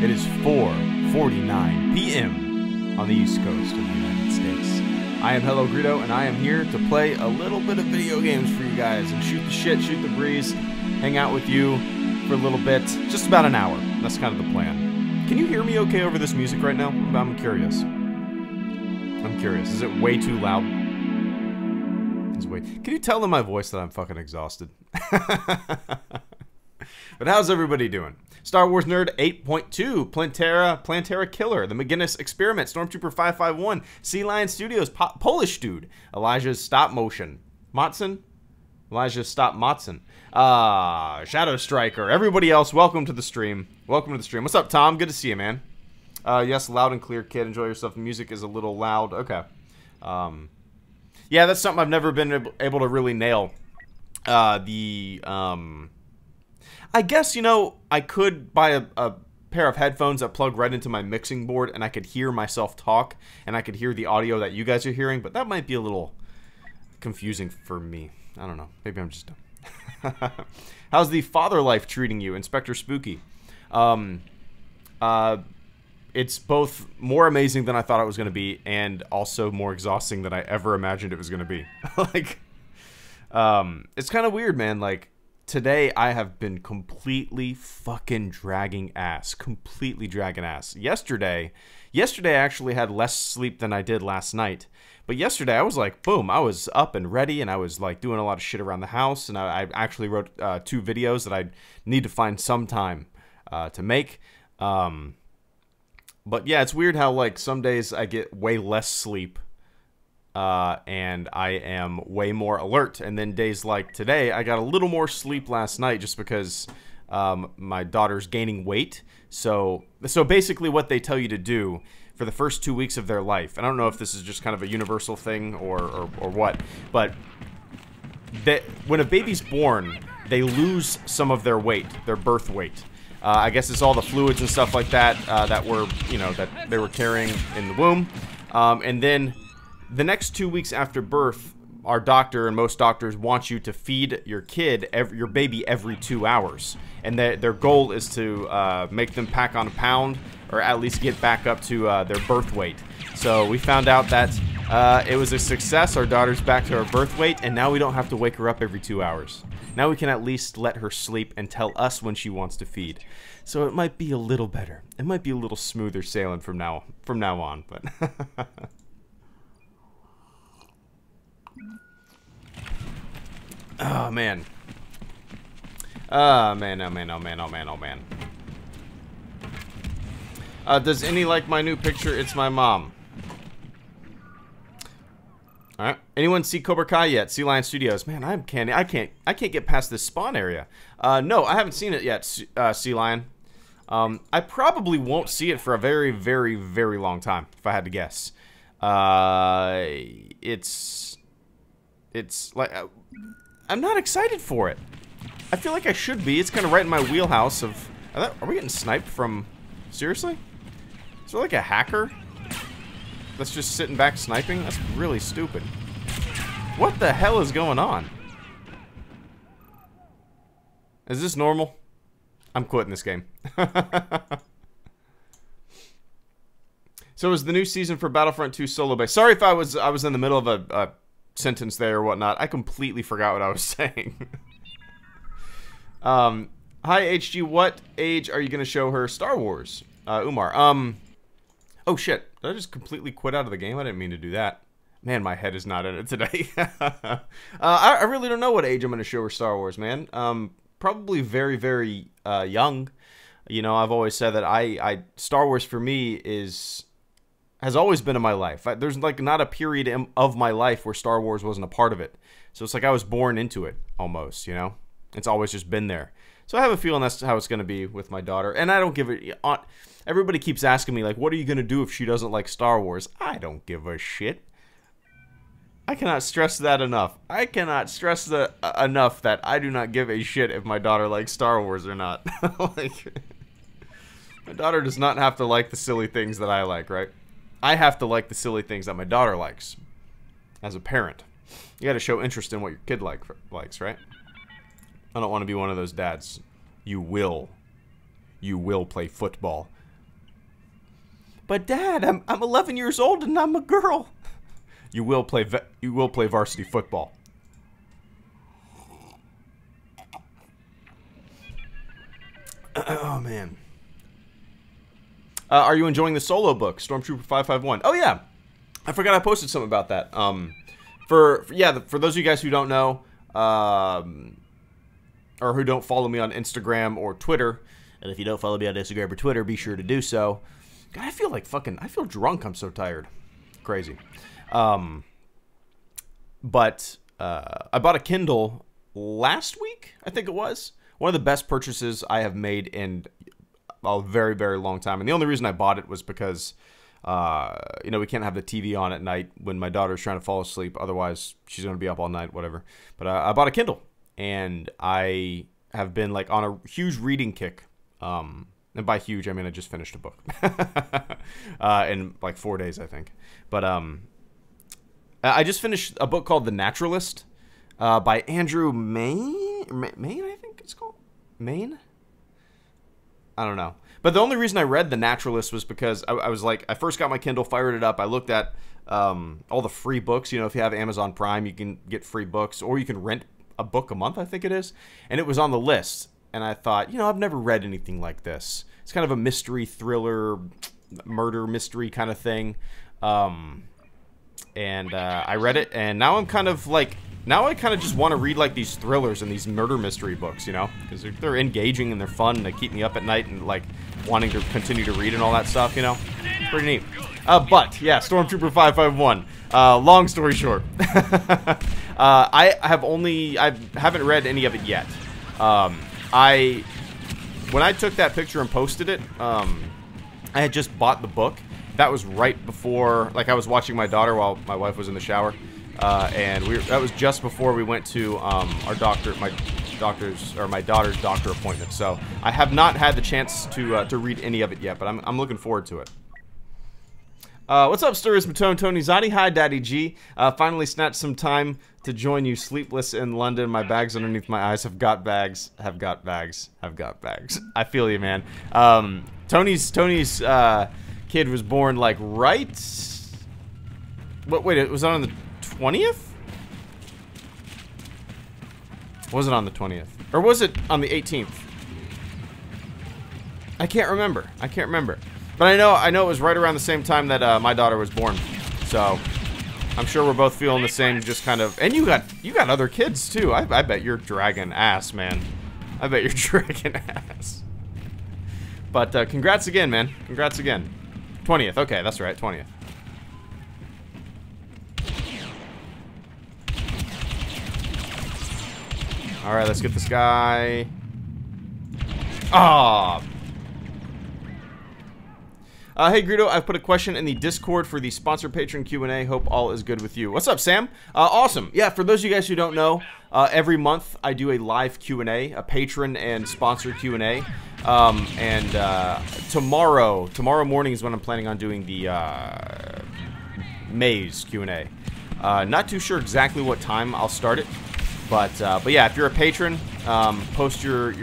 It is 4:49 p.m. on the East Coast of the United States. I am HelloGreedo, and I am here to play a little bit of video games for you guys and shoot the shit, shoot the breeze, hang out with you for a little bit, just about an hour. That's kind of the plan. Can you hear me okay over this music right now? I'm curious. Is it way too loud? Can you tell in my voice that I'm fucking exhausted? But how's everybody doing? Star Wars Nerd 8.2, Plantera Killer, The McGinnis Experiment, Stormtrooper 551, Sea Lion Studios, Polish Dude, Elijah's Stop Motion, Elijah's Stop Motson, Shadow Striker, everybody else, welcome to the stream. What's up, Tom? Good to see you, man. Yes, loud and clear, kid. Enjoy yourself. The music is a little loud. Okay. Yeah, that's something I've never been able to really nail. I guess, you know, I could buy a pair of headphones that plug right into my mixing board, and I could hear myself talk, and I could hear the audio that you guys are hearing, but that might be a little confusing for me. I don't know. Maybe I'm just dumb. How's the father life treating you, Inspector Spooky? It's both more amazing than I thought it was going to be, and also more exhausting than I ever imagined it was going to be. Like, it's kind of weird, man. Like, today I have been completely fucking dragging ass. Yesterday I actually had less sleep than I did last night. But yesterday I was like, boom, I was up and ready, and I was like doing a lot of shit around the house, and I actually wrote 2 videos that I need to find some time to make. But yeah, it's weird how, like, some days I get way less sleep, and I am way more alert. And then days like today, I got a little more sleep last night just because my daughter's gaining weight. So basically what they tell you to do for the first 2 weeks of their life, and I don't know if this is just kind of a universal thing or what, but when a baby's born, they lose some of their weight, their birth weight. I guess it's all the fluids and stuff like that that they were carrying in the womb. And then the next 2 weeks after birth, our doctor and most doctors want you to feed your baby every 2 hours. And their goal is to make them pack on a pound, or at least get back up to their birth weight. So we found out that it was a success. Our daughter's back to her birth weight, and now we don't have to wake her up every 2 hours. Now we can at least let her sleep and tell us when she wants to feed. So it might be a little better. It might be a little smoother sailing from now on. But oh man. Oh man. Does any like my new picture? It's my mom. Alright. Anyone see Cobra Kai yet? Sea Lion Studios. Man, I can't get past this spawn area. No, I haven't seen it yet, Sea Lion. I probably won't see it for a very, very, very long time, if I had to guess. It's like, I'm not excited for it. I feel like I should be. It's kind of right in my wheelhouse of... Are we getting sniped from... Seriously? Is there like a hacker that's just sitting back sniping? That's really stupid. What the hell is going on? Is this normal? I'm quitting this game. So is the new season for Battlefront 2 solo base? Sorry if I was in the middle of a sentence there or whatnot. I completely forgot what I was saying. Hi HG, what age are you gonna show her Star Wars? Umar. Oh shit. Did I just completely quit out of the game? I didn't mean to do that. Man, my head is not in it today. I really don't know what age I'm going to show her Star Wars, man. Probably very, very young. You know, I've always said that Star Wars for me has always been in my life. There's like not a period of my life where Star Wars wasn't a part of it. So it's like I was born into it almost, you know? It's always just been there. So I have a feeling that's how it's going to be with my daughter. And I don't give it... Everybody keeps asking me, like, what are you going to do if she doesn't like Star Wars? I don't give a shit. I cannot stress that enough. I cannot stress enough that I do not give a shit if my daughter likes Star Wars or not. Like, my daughter does not have to like the silly things that I like, right? I have to like the silly things that my daughter likes. As a parent. You got to show interest in what your kid likes, right? I don't want to be one of those dads. You will play football. But Dad, I'm 11 years old and I'm a girl. You will play varsity football. Oh man. Are you enjoying the solo book, Stormtrooper 551? Oh yeah, I forgot I posted something about that. For those of you guys who don't know, or who don't follow me on Instagram or Twitter, and if you don't follow me on Instagram or Twitter, be sure to do so. God, I feel drunk. I'm so tired. Crazy. But I bought a Kindle last week, I think it was. One of the best purchases I have made in a very, very long time. And the only reason I bought it was because, you know, we can't have the TV on at night when my daughter's trying to fall asleep. Otherwise, she's going to be up all night, whatever. But I bought a Kindle. And I have been, like, on a huge reading kick. And by huge, I mean I just finished a book. In, like, 4 days, I think. But I just finished a book called The Naturalist by Andrew Maine, I think it's called? Maine? I don't know. But the only reason I read The Naturalist was because I was like, I first got my Kindle, fired it up. I looked at all the free books. You know, if you have Amazon Prime, you can get free books. Or you can rent a book a month, I think it is. And it was on the list. And I thought, you know, I've never read anything like this. It's kind of a mystery, thriller, murder mystery kind of thing. And I read it. And now I'm kind of like... Now I kind of just want to read, like, these thrillers and these murder mystery books, you know? Because they're engaging and they're fun and they keep me up at night and, like, wanting to continue to read and all that stuff, you know? Pretty neat. But, yeah, Stormtrooper 551. Long story short. I haven't read any of it yet. When I took that picture and posted it, I had just bought the book. That was right before, like, I was watching my daughter while my wife was in the shower. And that was just before we went to my daughter's doctor appointment. So I have not had the chance to read any of it yet, but I'm looking forward to it. What's up, Stir? It's Matone Tony Zotti. Hi, Daddy G. Finally snatched some time to join you. Sleepless in London. My bags underneath my eyes have got bags. Have got bags. Have got bags. I feel you, man. Tony's kid was born like right. Wait, it was on the 20th? Was it on the 20th? Or was it on the 18th? I can't remember. But I know it was right around the same time that my daughter was born. So I'm sure we're both feeling the same, just kind of. And you got other kids too. I bet you're dragging ass, man. I bet you're dragging ass. But congrats again, man. Congrats again. 20th. Okay, that's right. 20th. Alright, let's get this guy. Ah. Hey, Greedo, I've put a question in the Discord for the sponsor patron Q&A. Hope all is good with you. What's up, Sam? Awesome. Yeah, for those of you guys who don't know, every month I do a live Q&A, a patron and sponsor Q&A. Tomorrow morning is when I'm planning on doing the Maze Q&A. Not too sure exactly what time I'll start it. But yeah, if you're a patron, post your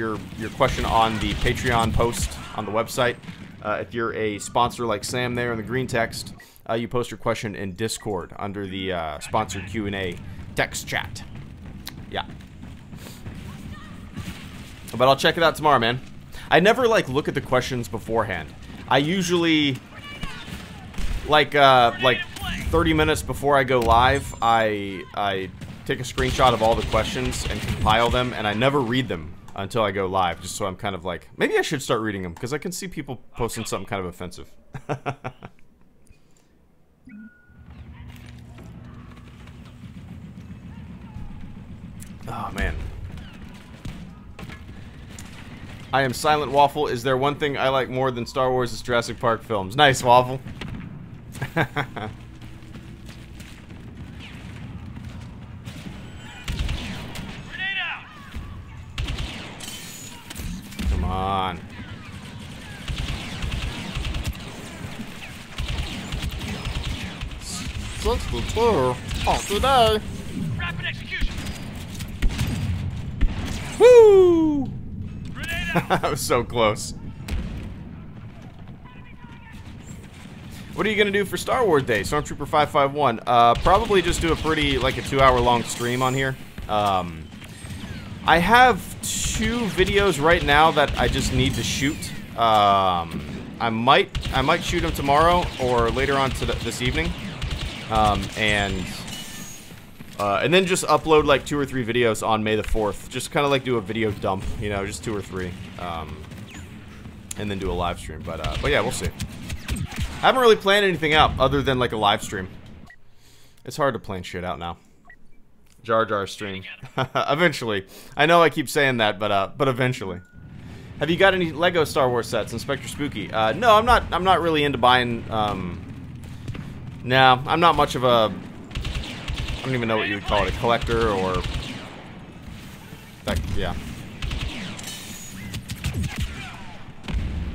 question on the Patreon post on the website. If you're a sponsor like Sam there in the green text, you post your question in Discord under the sponsor Q&A text chat. Yeah. But I'll check it out tomorrow, man. I never, like, look at the questions beforehand. I usually, like 30 minutes before I go live, I take a screenshot of all the questions and compile them, and I never read them until I go live, just so I'm kind of like, maybe I should start reading them, because I can see people posting something kind of offensive. Oh, man. I am Silent Waffle. Is there one thing I like more than Star Wars' Jurassic Park films? Nice, Waffle. Come on. SWTOR all today. Rapid execution. Woo! That was so close. What are you gonna do for Star Wars Day, Stormtrooper 551? Probably just do a pretty, like a 2-hour-long stream on here. I have 2 videos right now that I just need to shoot. I might shoot them tomorrow or later on this evening, and then just upload like 2 or 3 videos on May the 4th. Just kind of like do a video dump, you know, just 2 or 3, and then do a live stream. But yeah, we'll see. I haven't really planned anything out other than like a live stream. It's hard to plan shit out now. Jar Jar stream. Eventually. I know I keep saying that, but eventually. Have you got any Lego Star Wars sets, Inspector Spooky? No, I'm not really into buying, no, I'm not much of a, I don't even know what you would call it, a collector or, yeah.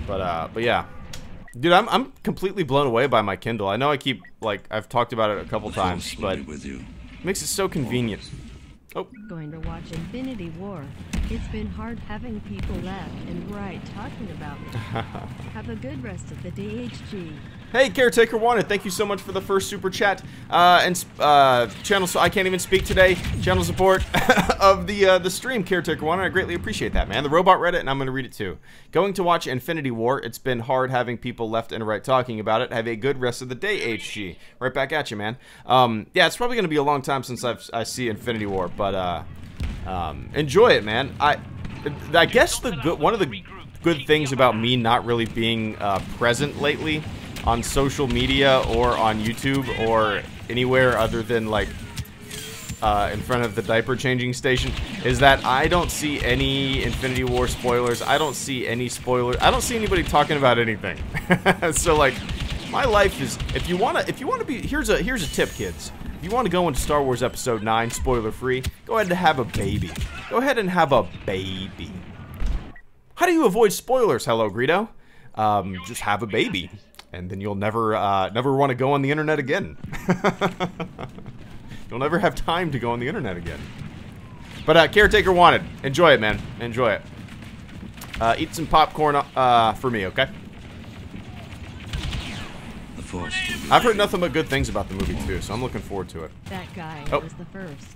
But yeah. Dude, I'm completely blown away by my Kindle. I know I keep, like, I've talked about it a couple times, but it makes it so convenient. Oh. Going to watch Infinity War. It's been hard having people left and right talking about it. Have a good rest of the day, HG. Hey, Caretaker Wanted, thank you so much for the first super chat. Channel, so I can't even speak today. Channel support of the stream, Caretaker Wanted. I greatly appreciate that, man. The robot read it, and I'm going to read it too. Going to watch Infinity War. It's been hard having people left and right talking about it. Have a good rest of the day, HG. Right back at you, man. Yeah, it's probably going to be a long time since I see Infinity War, but enjoy it, man. I guess one of the good things about me not really being present lately on social media or on YouTube or anywhere other than like in front of the diaper changing station is that I don't see any Infinity War spoilers. I don't see any spoilers. I don't see anybody talking about anything. So like my life is, if you want to be, here's a tip, kids. If you want to go into Star Wars Episode 9 spoiler free, go ahead and have a baby. Go ahead and have a baby. How do you avoid spoilers, HelloGreedo? Just have a baby. And then you'll never want to go on the internet again. You'll never have time to go on the internet again. But Caretaker Wanted, enjoy it, man. Enjoy it. Eat some popcorn for me, okay? I've heard nothing but good things about the movie too, so I'm looking forward to it. That guy was the first.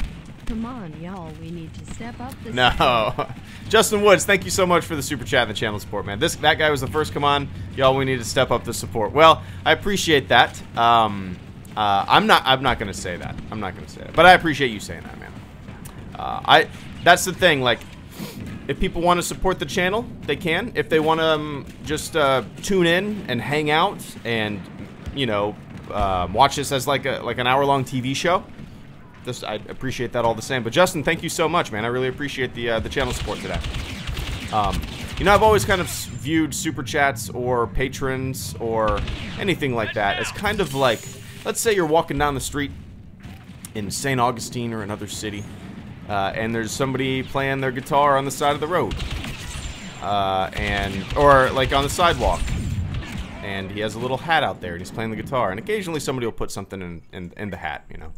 Come on, y'all, we need to step up this. No. Justin Woods, thank you so much for the super chat and the channel support, man. That guy was the first. Come on, y'all, we need to step up the support. Well, I appreciate that. I'm not gonna say that. I'm not gonna say that. But I appreciate you saying that, man. That's the thing, like, if people want to support the channel, they can. If they want to just tune in and hang out and, you know, watch this as like an hour-long TV show, I appreciate that all the same. But Justin, thank you so much, man. I really appreciate the channel support today. You know, I've always kind of viewed super chats or patrons or anything like that as kind of like, let's say you're walking down the street in St. Augustine or another city, and there's somebody playing their guitar on the side of the road, or like on the sidewalk, and he has a little hat out there and he's playing the guitar, and occasionally somebody will put something in the hat, you know.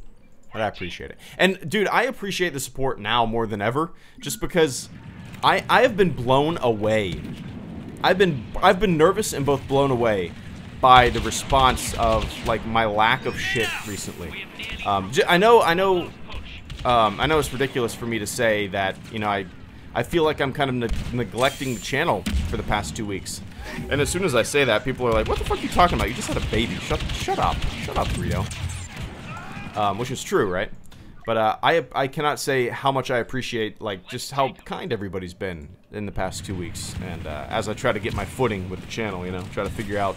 But I appreciate it. And dude, I appreciate the support now more than ever, just because I have been blown away. I've been nervous and both blown away by the response of like my lack of shit recently. I know it's ridiculous for me to say that, you know, I feel like I'm kind of neglecting the channel for the past 2 weeks. And as soon as I say that, people are like, "What the fuck are you talking about? You just had a baby. Shut up, Greedo." Which is true, right? But I cannot say how much I appreciate, like, just how kind everybody's been in the past 2 weeks. And as I try to get my footing with the channel, you know, try to figure out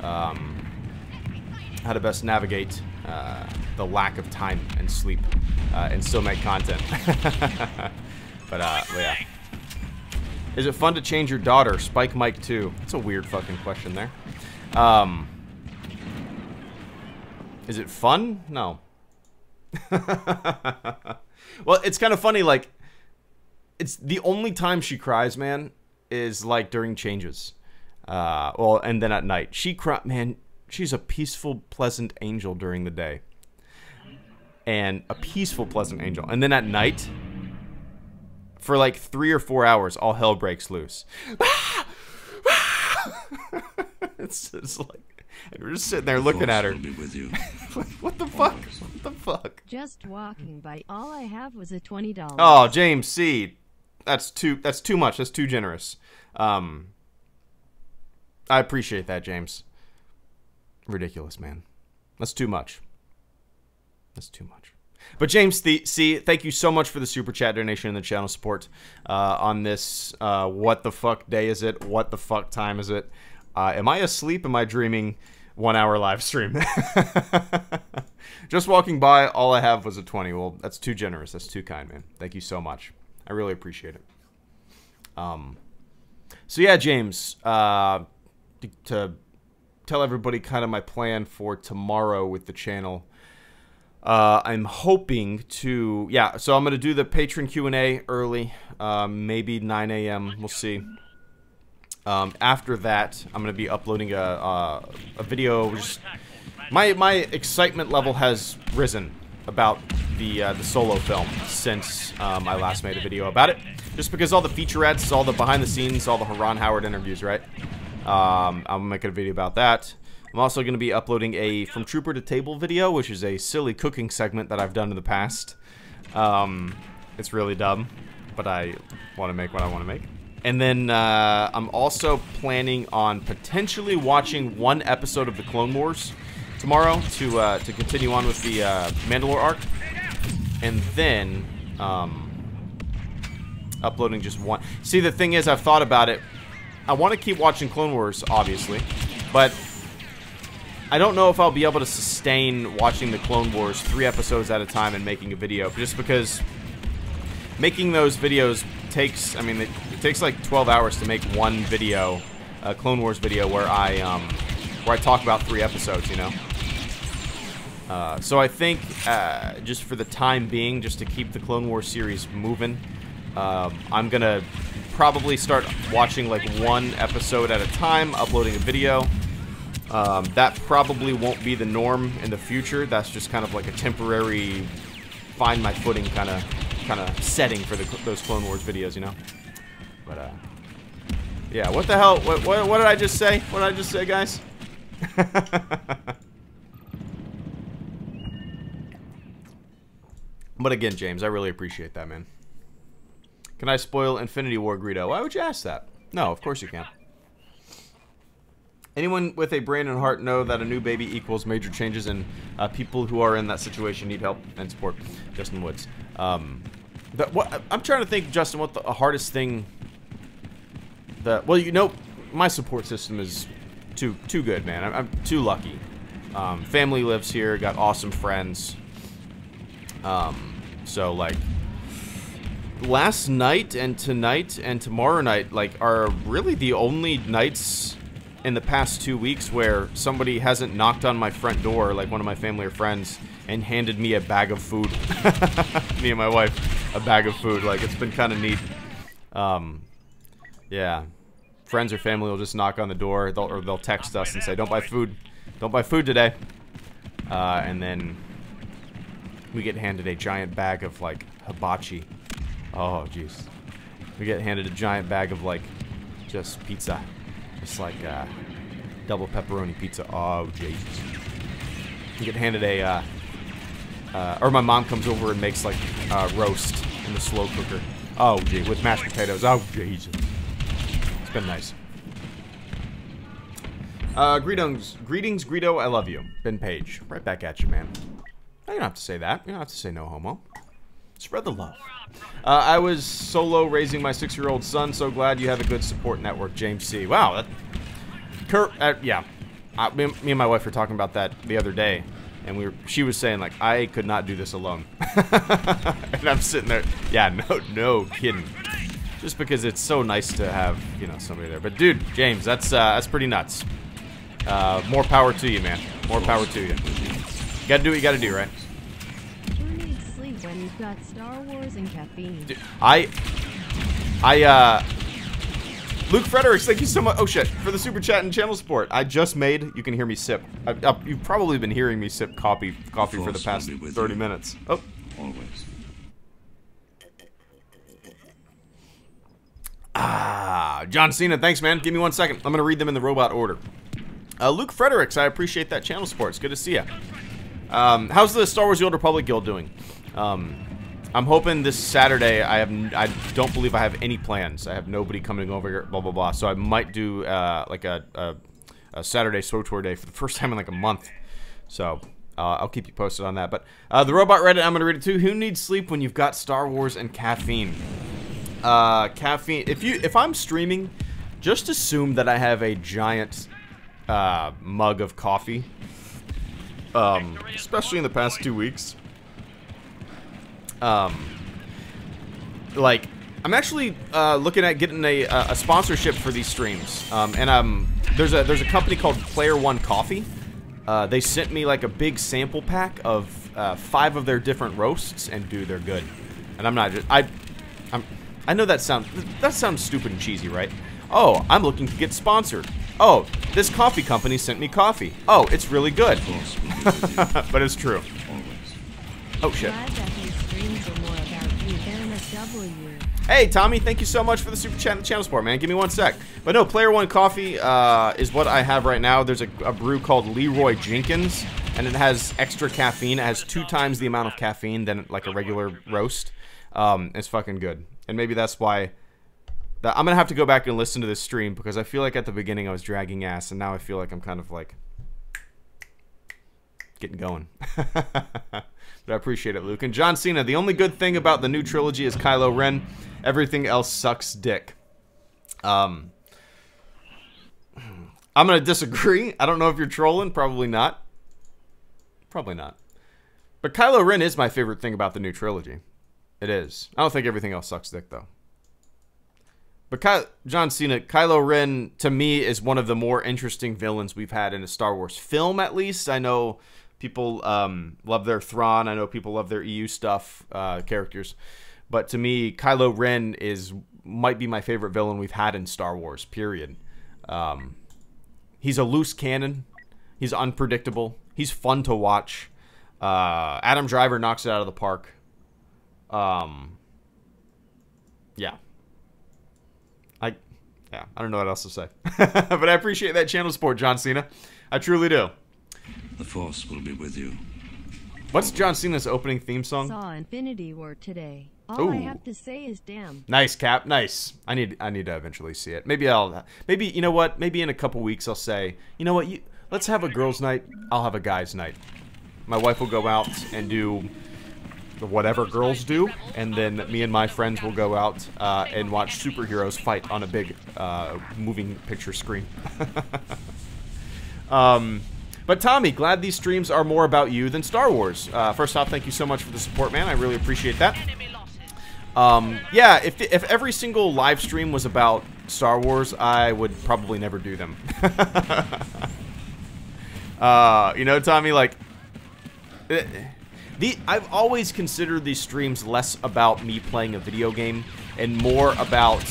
how to best navigate the lack of time and sleep and still make content. But yeah. Is it fun to change your daughter? Spike Mike 2. That's a weird fucking question there. Is it fun? No. Well, it's kind of funny, like, it's the only time she cries, man, is like during changes. Well, and then at night. Man, she's a peaceful, pleasant angel during the day. And a peaceful, pleasant angel. And then at night, for like 3 or 4 hours, all hell breaks loose. It's like, And we're just sitting there looking at her. Be with you. What the fuck? What the fuck? Just walking by, all I have was a $20. Oh, James C. That's too much. That's too generous. I appreciate that, James. Ridiculous, man. That's too much. That's too much. But James C, thank you so much for the super chat donation and the channel support on this. What the fuck day is it? What the fuck time is it? Am I asleep? Am I dreaming? 1 hour live stream. Just walking by, all I have was a 20. Well, that's too generous. That's too kind, man. Thank you so much. I really appreciate it. So yeah, James, to tell everybody kind of my plan for tomorrow with the channel. I'm hoping to, yeah, so I'm going to do the patron Q&A early, maybe 9 a.m. We'll see. After that, I'm going to be uploading a video. My excitement level has risen about the Solo film since I last made a video about it. Just because all the featurettes, all the behind the scenes, all the Ron Howard interviews, right? I'm making a video about that. I'm also going to be uploading a From Trooper to Table video, which is a silly cooking segment that I've done in the past. It's really dumb, but I want to make what I want to make. And then I'm also planning on potentially watching one episode of the Clone Wars tomorrow to continue on with the Mandalore arc. And then uploading just one. See, the thing is, I've thought about it. I want to keep watching Clone Wars, obviously, but I don't know if I'll be able to sustain watching the Clone Wars 3 episodes at a time and making a video, just because making those videos takes, I mean, it takes like 12 hours to make one video, a Clone Wars video, where I talk about 3 episodes, you know? So I think, just for the time being, just to keep the Clone Wars series moving, I'm gonna probably start watching like 1 episode at a time, uploading a video. That probably won't be the norm in the future. That's just kind of like a temporary find my footing kind of setting for those Clone Wars videos, you know? But, yeah, what the hell? What did I just say? What did I just say, guys? But again, James, I really appreciate that, man. Can I spoil Infinity War, Greedo? Why would you ask that? No, of course you can't. Anyone with a brain and heart know that a new baby equals major changes, and people who are in that situation need help and support. Justin Woods. I'm trying to think, Justin, what the hardest thing that... Well, you know, my support system is too good, man. I'm too lucky. Family lives here, got awesome friends. So, like, last night and tonight and tomorrow night, like, are really the only nights in the past 2 weeks where somebody hasn't knocked on my front door, like one of my family or friends, and handed me a bag of food. Me and my wife, a bag of food. Like, it's been kind of neat. Yeah. Friends or family will just knock on the door, or they'll text us and say, don't buy food. Don't buy food today. And then we get handed a giant bag of, like, hibachi. Oh, jeez. We get handed a giant bag of, like, just pizza. Just like double pepperoni pizza. Oh, Jesus. You get handed a, or my mom comes over and makes like roast in the slow cooker. Oh, gee, with mashed potatoes. Oh, Jesus. It's been nice. Greetings, Greedo. I love you. Ben Page. Right back at you, man. You don't have to say that. You don't have to say no homo. Spread the love. I was solo raising my 6-year-old son. So glad you have a good support network, James C. Wow. Yeah. Me and my wife were talking about that the other day, and she was saying, like, I could not do this alone. And I'm sitting there. Yeah, no kidding. Just because it's so nice to have, you know, somebody there. But dude, James, that's pretty nuts. More power to you, man. More power to you. You gotta do what you gotta do, right? When you've got Star Wars and caffeine. Dude, Luke Fredericks, thank you so much. Oh shit, for the super chat and channel support. I just made. You can hear me sip. You've probably been hearing me sip coffee for the past 30 minutes. Oh. Always. John Cena, thanks, man. Give me 1 second. I'm gonna read them in the robot order. Luke Fredericks, I appreciate that channel support. It's good to see you. How's the Star Wars The Old Republic Guild doing? I'm hoping this Saturday. I don't believe I have any plans. I have nobody coming over here. Blah blah blah. So I might do like a Saturday SWTOR day for the first time in like a month. So I'll keep you posted on that. But the robot Reddit, I'm gonna read it too. Who needs sleep when you've got Star Wars and caffeine? Caffeine. If I'm streaming, just assume that I have a giant mug of coffee. Especially in the past 2 weeks. Like, I'm actually looking at getting a sponsorship for these streams. And there's a company called Player One Coffee. They sent me like a big sample pack of 5 of their different roasts, and dude, they're good. And I'm not just I know that sounds stupid and cheesy, right? Oh, I'm looking to get sponsored. Oh, this coffee company sent me coffee. Oh, it's really good. But it's true. Oh shit. Hey Tommy, thank you so much for the super chat and the channel support, man. Give me 1 sec. But no, Player One Coffee is what I have right now. There's a brew called Leroy Jenkins, and it has extra caffeine. It has 2 times the amount of caffeine than like a regular roast. It's fucking good, and maybe that's why. I'm gonna have to go back and listen to this stream, because I feel like at the beginning I was dragging ass, and now I feel like I'm kind of like getting going. But I appreciate it, Luke. And John Cena, the only good thing about the new trilogy is Kylo Ren. Everything else sucks dick. I'm gonna disagree. I don't know if you're trolling. Probably not. Probably not. But Kylo Ren is my favorite thing about the new trilogy. It is. I don't think everything else sucks dick, though. But John Cena, Kylo Ren, to me, is one of the more interesting villains we've had in a Star Wars film, at least. I know people love their Thrawn. I know people love their EU stuff, characters. But to me, Kylo Ren might be my favorite villain we've had in Star Wars, period. He's a loose cannon. He's unpredictable. He's fun to watch. Adam Driver knocks it out of the park. Yeah. I don't know what else to say. But I appreciate that channel support, John Cena. I truly do. The Force will be with you. What's John Cena's opening theme song? Saw Infinity War today. All I have to say is damn. Nice, Cap. Nice. I need to eventually see it. Maybe you know what? Maybe in a couple weeks I'll say, you know what? Let's have a girls' night. I'll have a guys' night. My wife will go out and do whatever girls do, and then me and my friends will go out and watch superheroes fight on a big moving picture screen. But Tommy, glad these streams are more about you than Star Wars. First off, thank you so much for the support, man. I really appreciate that. Yeah, if every single live stream was about Star Wars, I would probably never do them. You know, Tommy, like... I've always considered these streams less about me playing a video game and more about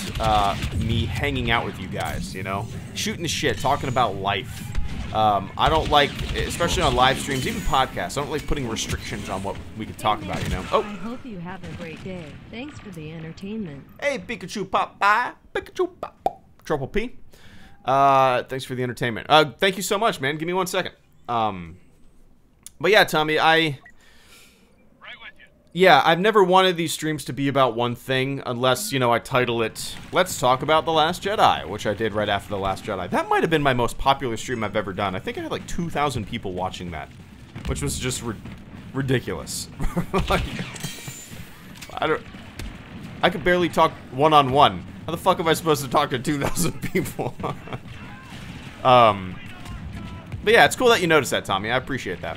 me hanging out with you guys, you know? Shooting the shit, talking about life. I don't like, especially on live streams, even podcasts, I don't like putting restrictions on what we can talk about, you know? Oh! I hope you have a great day. Thanks for the entertainment. Hey, Pikachu Pop, bye! Pikachu Pop. Triple P. Thanks for the entertainment. Thank you so much, man. Give me 1 second. But yeah, Tommy, yeah, I've never wanted these streams to be about one thing, unless, you know, I title it, Let's Talk About The Last Jedi, which I did right after The Last Jedi. That might have been my most popular stream I've ever done. I think I had like 2,000 people watching that, which was just ridiculous. Like, I could barely talk one-on-one. How the fuck am I supposed to talk to 2,000 people? But yeah, it's cool that you noticed that, Tommy. I appreciate that.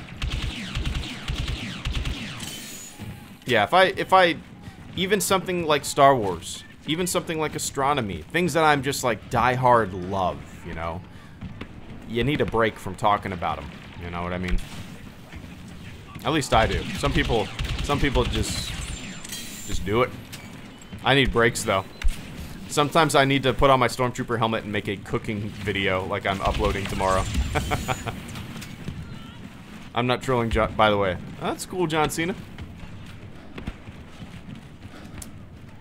Yeah, if I, even something like Star Wars, even something like astronomy, things that I'm just like diehard love, you know, you need a break from talking about them. You know what I mean? At least I do. Some people just do it. I need breaks though. Sometimes I need to put on my Stormtrooper helmet and make a cooking video like I'm uploading tomorrow. I'm not trolling, by the way. That's cool, John Cena.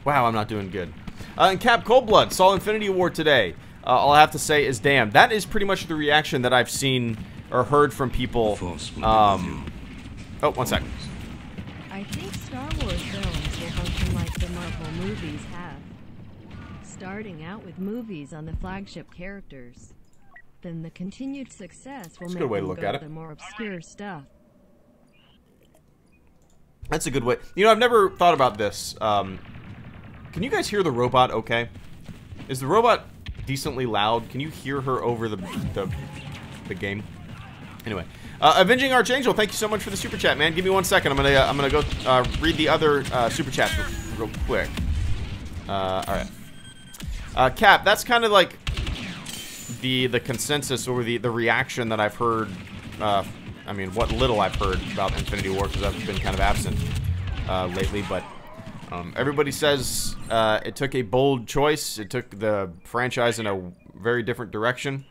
Wow, I'm not doing good. And Cap Coldblood saw Infinity War today. all I have to say is, damn, that is pretty much the reaction that I've seen or heard from people. Oh, one sec. I think Star Wars films will function like the Marvel movies have. Starting out with movies on the flagship characters. Then the continued success will make them go to the more obscure stuff. That's a good way. You know, I've never thought about this. Can you guys hear the robot okay? Is the robot decently loud? Can you hear her over the game? Anyway, Avenging Archangel, thank you so much for the super chat, man. Give me 1 second. I'm gonna go read the other super chats real quick. All right. Cap, that's kind of like the consensus or the reaction that I've heard. I mean, what little I've heard about Infinity War, because I've been kind of absent lately, but everybody says it took a bold choice. It took the franchise in a very different direction.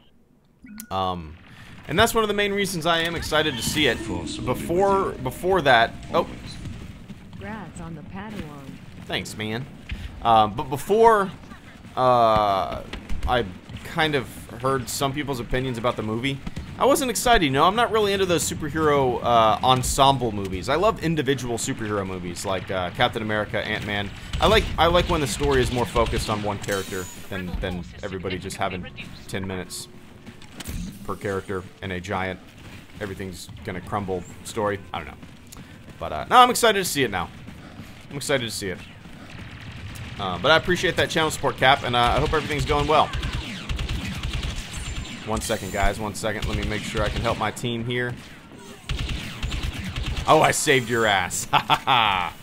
And that's one of the main reasons I am excited to see it. Before that... Oh. Congrats on the Padawan. Thanks, man. But before I kind of heard some people's opinions about the movie, I wasn't excited, you know. I'm not really into those superhero ensemble movies. I love individual superhero movies like Captain America, Ant-Man. I like when the story is more focused on one character than everybody just having 10 minutes per character and a giant everything's gonna crumble story. I don't know. But no, I'm excited to see it now. I'm excited to see it. But I appreciate that channel support, Cap, and I hope everything's going well. 1 second, guys. 1 second. Let me make sure I can help my team here. Oh, I saved your ass. Ha ha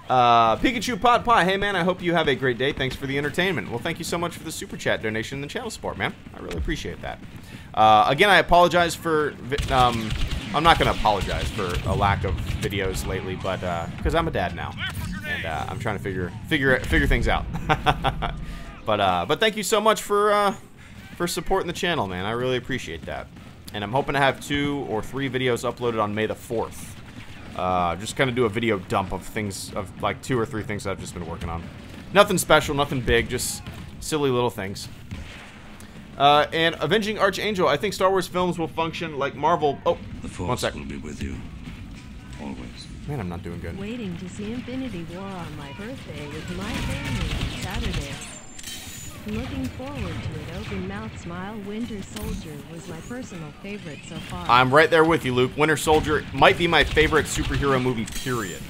ha. Pikachu Pot Pie. Hey, man, I hope you have a great day. Thanks for the entertainment. Well, thank you so much for the super chat donation and the channel support, man. I really appreciate that. Again, I apologize for... I'm not going to apologize for a lack of videos lately, but because I'm a dad now. And I'm trying to figure things out. But thank you so much for supporting the channel, man. I really appreciate that. And I'm hoping to have 2 or 3 videos uploaded on May the 4th. Just kind of do a video dump of things, of like 2 or 3 things that I've just been working on. Nothing special, nothing big, just silly little things. And Avenging Archangel, I think Star Wars films will function like Marvel. Oh, the Force will be with you, always. Man, I'm not doing good. Waiting to see Infinity War on my birthday with my family on Saturday. Looking forward to it. Open mouth smile. Winter Soldier was my personal favorite so far. I'm right there with you, Luke. Winter Soldier might be my favorite superhero movie, period.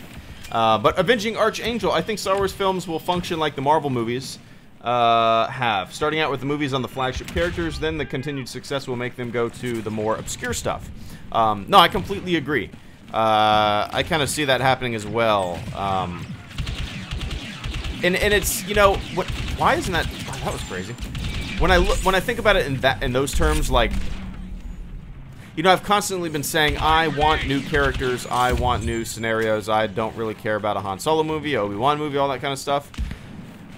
But Avenging Archangel, I think Star Wars films will function like the Marvel movies have. Starting out with the movies on the flagship characters, then the continued success will make them go to the more obscure stuff. No, I completely agree. I kind of see that happening as well. And it's, you know, why isn't that... Oh, that was crazy. When I think about it in those terms, like, you know, I've constantly been saying I want new characters, I want new scenarios. I don't really care about a Han Solo movie, Obi-Wan movie, all that kind of stuff.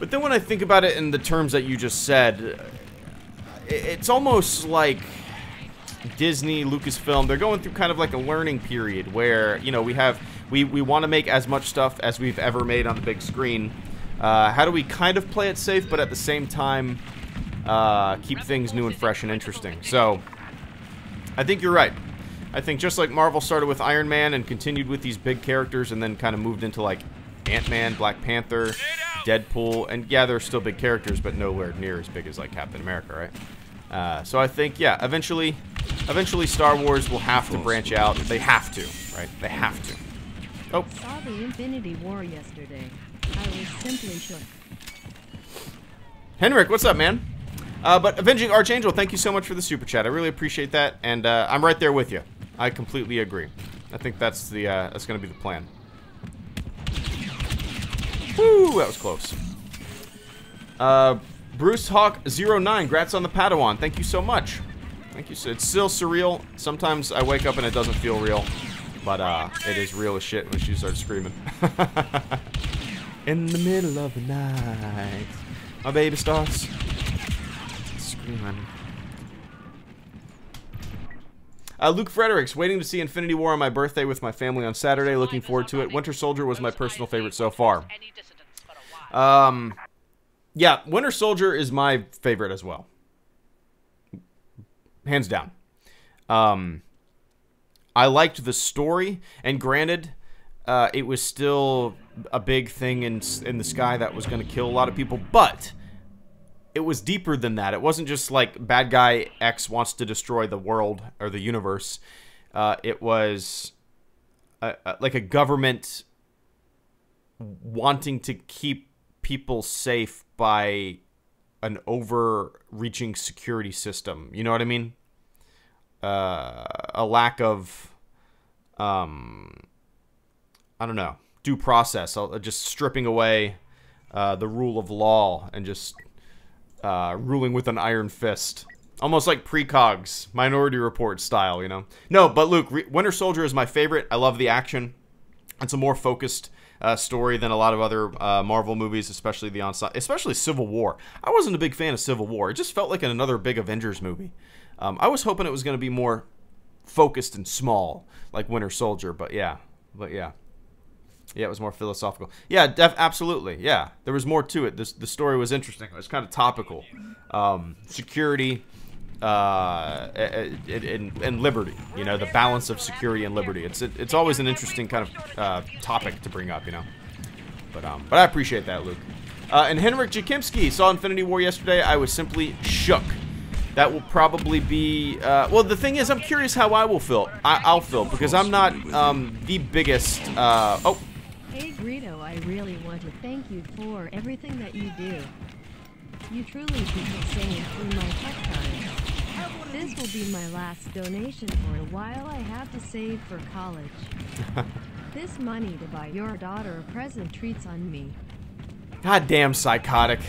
But then when I think about it in the terms that you just said, it's almost like Disney, Lucasfilm, they're going through kind of like a learning period where, you know, we want to make as much stuff as we've ever made on the big screen. How do we kind of play it safe, but at the same time keep things new and fresh and interesting? So, I think you're right. I think just like Marvel started with Iron Man and continued with these big characters and then kind of moved into like Ant-Man, Black Panther, Deadpool, and yeah, they're still big characters, but nowhere near as big as like Captain America, right? So I think, yeah, eventually Star Wars will have to branch out. They have to, right? They have to. Oh. Saw the Infinity War yesterday. I was simply shook. Henrik, what's up, man? But Avenging Archangel, thank you so much for the super chat. I really appreciate that, and I'm right there with you. I completely agree. I think that's the that's going to be the plan. Woo, that was close. Bruce Hawk 09, grats on the Padawan. Thank you so much. Thank you. It's still surreal. Sometimes I wake up and it doesn't feel real, but it is real as shit when she starts screaming. In the middle of the night, my baby starts screaming. Luke Fredericks, waiting to see Infinity War on my birthday with my family on Saturday. Looking forward to it. Winter Soldier was my personal favorite so far. Yeah, Winter Soldier is my favorite as well. Hands down. I liked the story, and granted, it was still a big thing in the sky that was going to kill a lot of people, but it was deeper than that. It wasn't just like bad guy X wants to destroy the world or the universe. It was like a government wanting to keep people safe by an overreaching security system. You know what I mean? A lack of, I don't know, due process. Just stripping away the rule of law and just ruling with an iron fist. Almost like precogs, Minority Report style, you know? No, but Luke, Winter Soldier is my favorite. I love the action. It's a more focused story than a lot of other Marvel movies, especially especially Civil War. I wasn't a big fan of Civil War. It just felt like another big Avengers movie. I was hoping it was going to be more focused and small, like Winter Soldier, but yeah. Yeah, it was more philosophical. Yeah, absolutely. Yeah, there was more to it. The story was interesting. It was kind of topical. Security and liberty. You know, the balance of security and liberty. It's always an interesting kind of topic to bring up. You know, but I appreciate that, Luke. And Henrik Jakimski saw Infinity War yesterday. I was simply shook. That will probably be, well, the thing is, I'm curious how I will feel. I'll feel, because I'm not the biggest, oh. Hey, Greedo, I really want to thank you for everything that you do. You truly keep me sane through my tough times. This will be my last donation for a while. I have to save for college. This money to buy your daughter a present treats on me. God damn, Psychotic.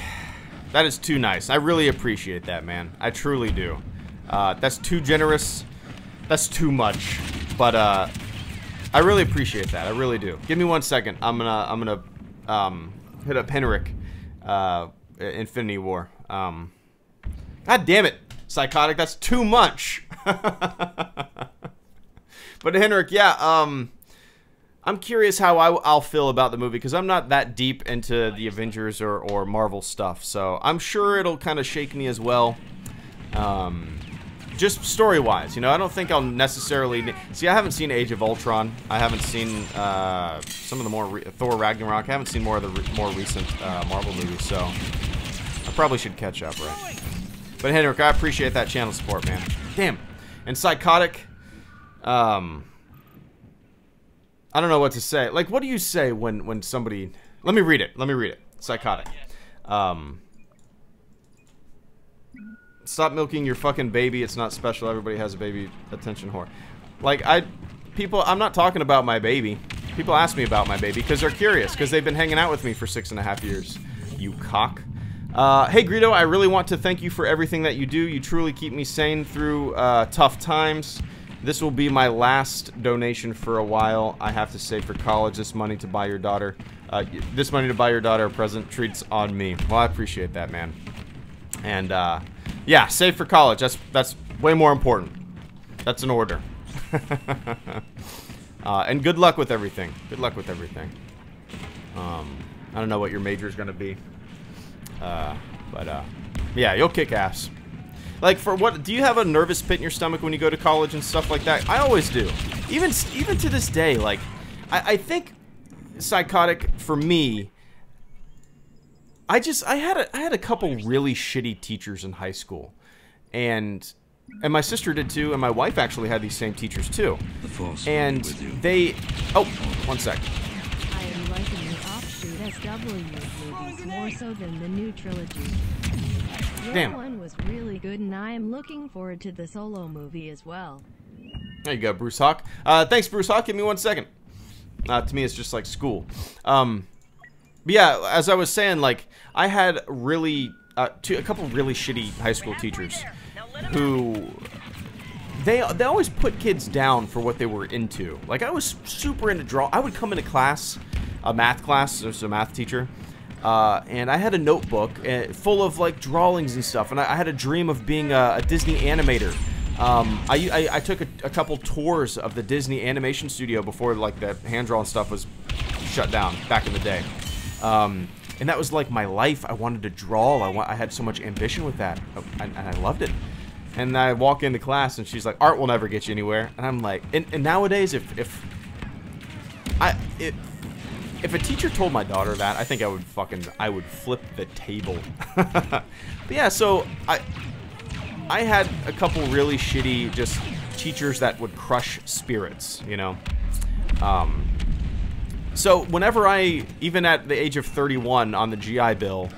That is too nice. I really appreciate that, man. I truly do. That's too generous. That's too much. But I really appreciate that. I really do. Give me 1 second. I'm gonna hit up Henrik, Infinity War. God damn it, Psychotic. That's too much. But Henrik, yeah. I'm curious how I'll feel about the movie, because I'm not that deep into the Avengers or Marvel stuff, so I'm sure it'll kind of shake me as well. Just story-wise, you know, I don't think I'll necessarily... See, I haven't seen Age of Ultron. I haven't seen some of the more... Thor Ragnarok. I haven't seen more of the more recent Marvel movies, so I probably should catch up, right? But Henrik, I appreciate that channel support, man. Damn. And Psychotic... I don't know what to say. Like, what do you say when somebody... Let me read it. Psychotic. Stop milking your fucking baby. It's not special. Everybody has a baby. Attention whore. Like, I'm not talking about my baby. People ask me about my baby because they're curious, because they've been hanging out with me for 6.5 years. You cock. Hey, Greedo, I really want to thank you for everything that you do. You truly keep me sane through tough times. This will be my last donation for a while. I have to save for college. This money to buy your daughter a present treats on me. Well, I appreciate that, man. And yeah, save for college. That's way more important. That's an order. And good luck with everything. Good luck with everything. I don't know what your major is gonna be, but yeah, you'll kick ass. Like, for what, do you have a nervous pit in your stomach when you go to college and stuff like that? I always do. Even to this day, like, I think Psychotic, for me, I had a couple really shitty teachers in high school. And my sister did too, and my wife actually had these same teachers too. And they, oh, 1 sec. I am liking the offshoot SW movies more so than the new trilogy. Your one was really good, and I am looking forward to the Solo movie as well. There you go, Bruce Hawk. Thanks, Bruce Hawk. Give me 1 second. To me, it's just like school. But yeah, as I was saying, like, I had really, a couple really shitty high school teachers who, they always put kids down for what they were into. Like, I was super into I would come into class, a math class, there's a math teacher, and I had a notebook full of, like, drawings and stuff, and I had a dream of being a Disney animator. I took a couple tours of the Disney animation studio before, like, the hand-drawn stuff was shut down back in the day. And that was like my life. I wanted to draw. I had so much ambition with that, and I loved it. And I walk into class, and she's like, "Art will never get you anywhere." And I'm like, and nowadays, if a teacher told my daughter that, I think I would flip the table. But yeah, so I had a couple really shitty just teachers that would crush spirits, you know. So whenever even at the age of 31 on the GI Bill,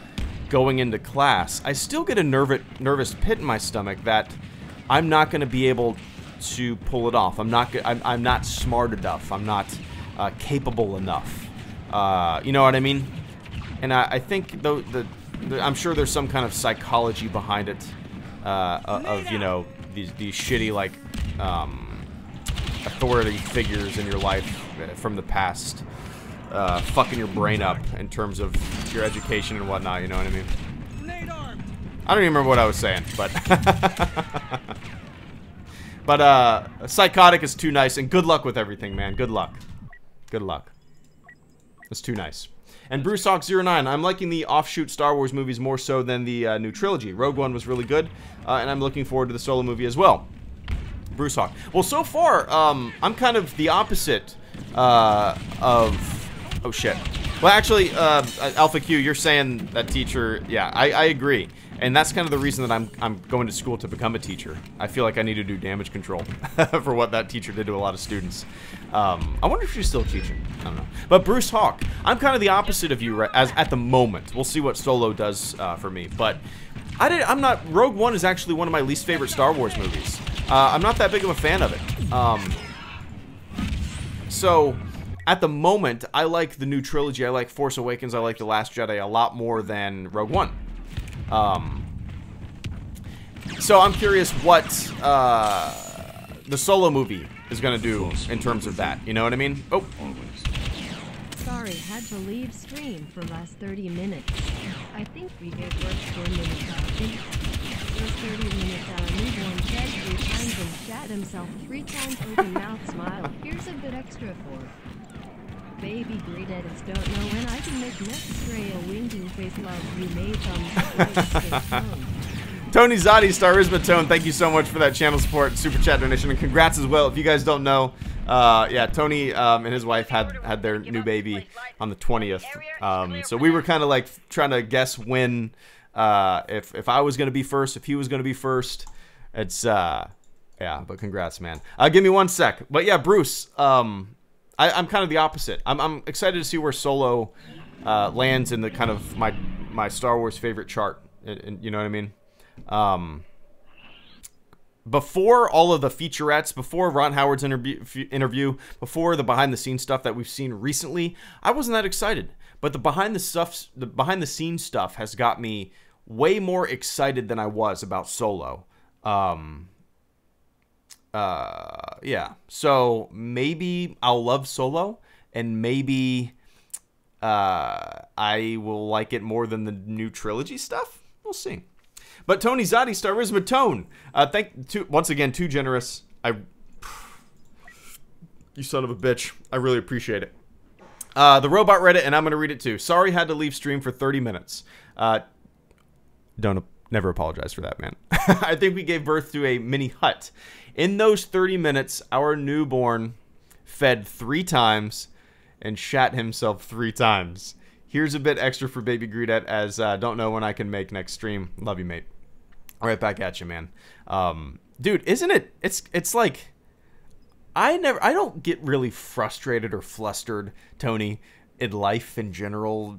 going into class, I still get a nervous pit in my stomach that I'm not going to be able to pull it off. I'm not smart enough. I'm not capable enough. You know what I mean? And I think I'm sure there's some kind of psychology behind it, of, you know, these shitty, like, authority figures in your life from the past, fucking your brain up in terms of your education and whatnot, you know what I mean? I don't even remember what I was saying, but psychotic is too nice, and good luck with everything, man. Good luck. Good luck. It's too nice. And BruceHawk09, I'm liking the offshoot Star Wars movies more so than the new trilogy. Rogue One was really good, and I'm looking forward to the Solo movie as well. Bruce Hawk. Well, so far, I'm kind of the opposite of... Oh, shit. Well, actually, Alpha Q, you're saying that teacher... Yeah, I agree. And that's kind of the reason that I'm going to school to become a teacher. I feel like I need to do damage control for what that teacher did to a lot of students. I wonder if she's still teaching. I don't know. But Bruce Hawk, I'm kind of the opposite of you at the moment. We'll see what Solo does for me. But I'm not... Rogue One is actually one of my least favorite Star Wars movies. I'm not that big of a fan of it. So, at the moment, I like the new trilogy. I like Force Awakens. I like The Last Jedi a lot more than Rogue One. So I'm curious what the Solo movie is going to do in terms of that. You know what I mean? Oh. Sorry, had to leave stream for last 30 minutes. I think we gave work 4 minutes. I think those 30 minutes newborn said 3 times and shat himself 3 times, open mouth smile. Here's a bit extra for baby greed edits. Don't know when I can make next stray a winking face love you made from Tony Zotti, Starisma Tone, thank you so much for that channel support, super chat donation, and congrats as well. If you guys don't know, yeah, Tony and his wife had their new baby on the 20th. So we were kind of like trying to guess when, if I was gonna be first, if he was gonna be first. It's yeah, but congrats, man. Give me 1 sec. But yeah, Bruce, I'm kind of the opposite. I'm excited to see where Solo lands in the kind of my Star Wars favorite chart. And you know what I mean? Before all of the featurettes, before Ron Howard's interview, before the behind-the-scenes stuff that we've seen recently, I wasn't that excited. But the behind-the-scenes stuff has got me way more excited than I was about Solo. Yeah. So maybe I'll love Solo, and maybe I will like it more than the new trilogy stuff. We'll see. But Tony Zotti, Starisma Tone, once again, too generous. You son of a bitch. I really appreciate it. The Robot Reddit, and I'm going to read it too. Sorry, had to leave stream for 30 minutes. Never apologize for that, man. I think we gave birth to a mini hut. In those 30 minutes, our newborn fed 3 times and shat himself 3 times. Here's a bit extra for Baby Greedet, as don't know when I can make next stream. Love you, mate. Right back at you, man. Dude, isn't it? It's like I don't get really frustrated or flustered, Tony, in life in general.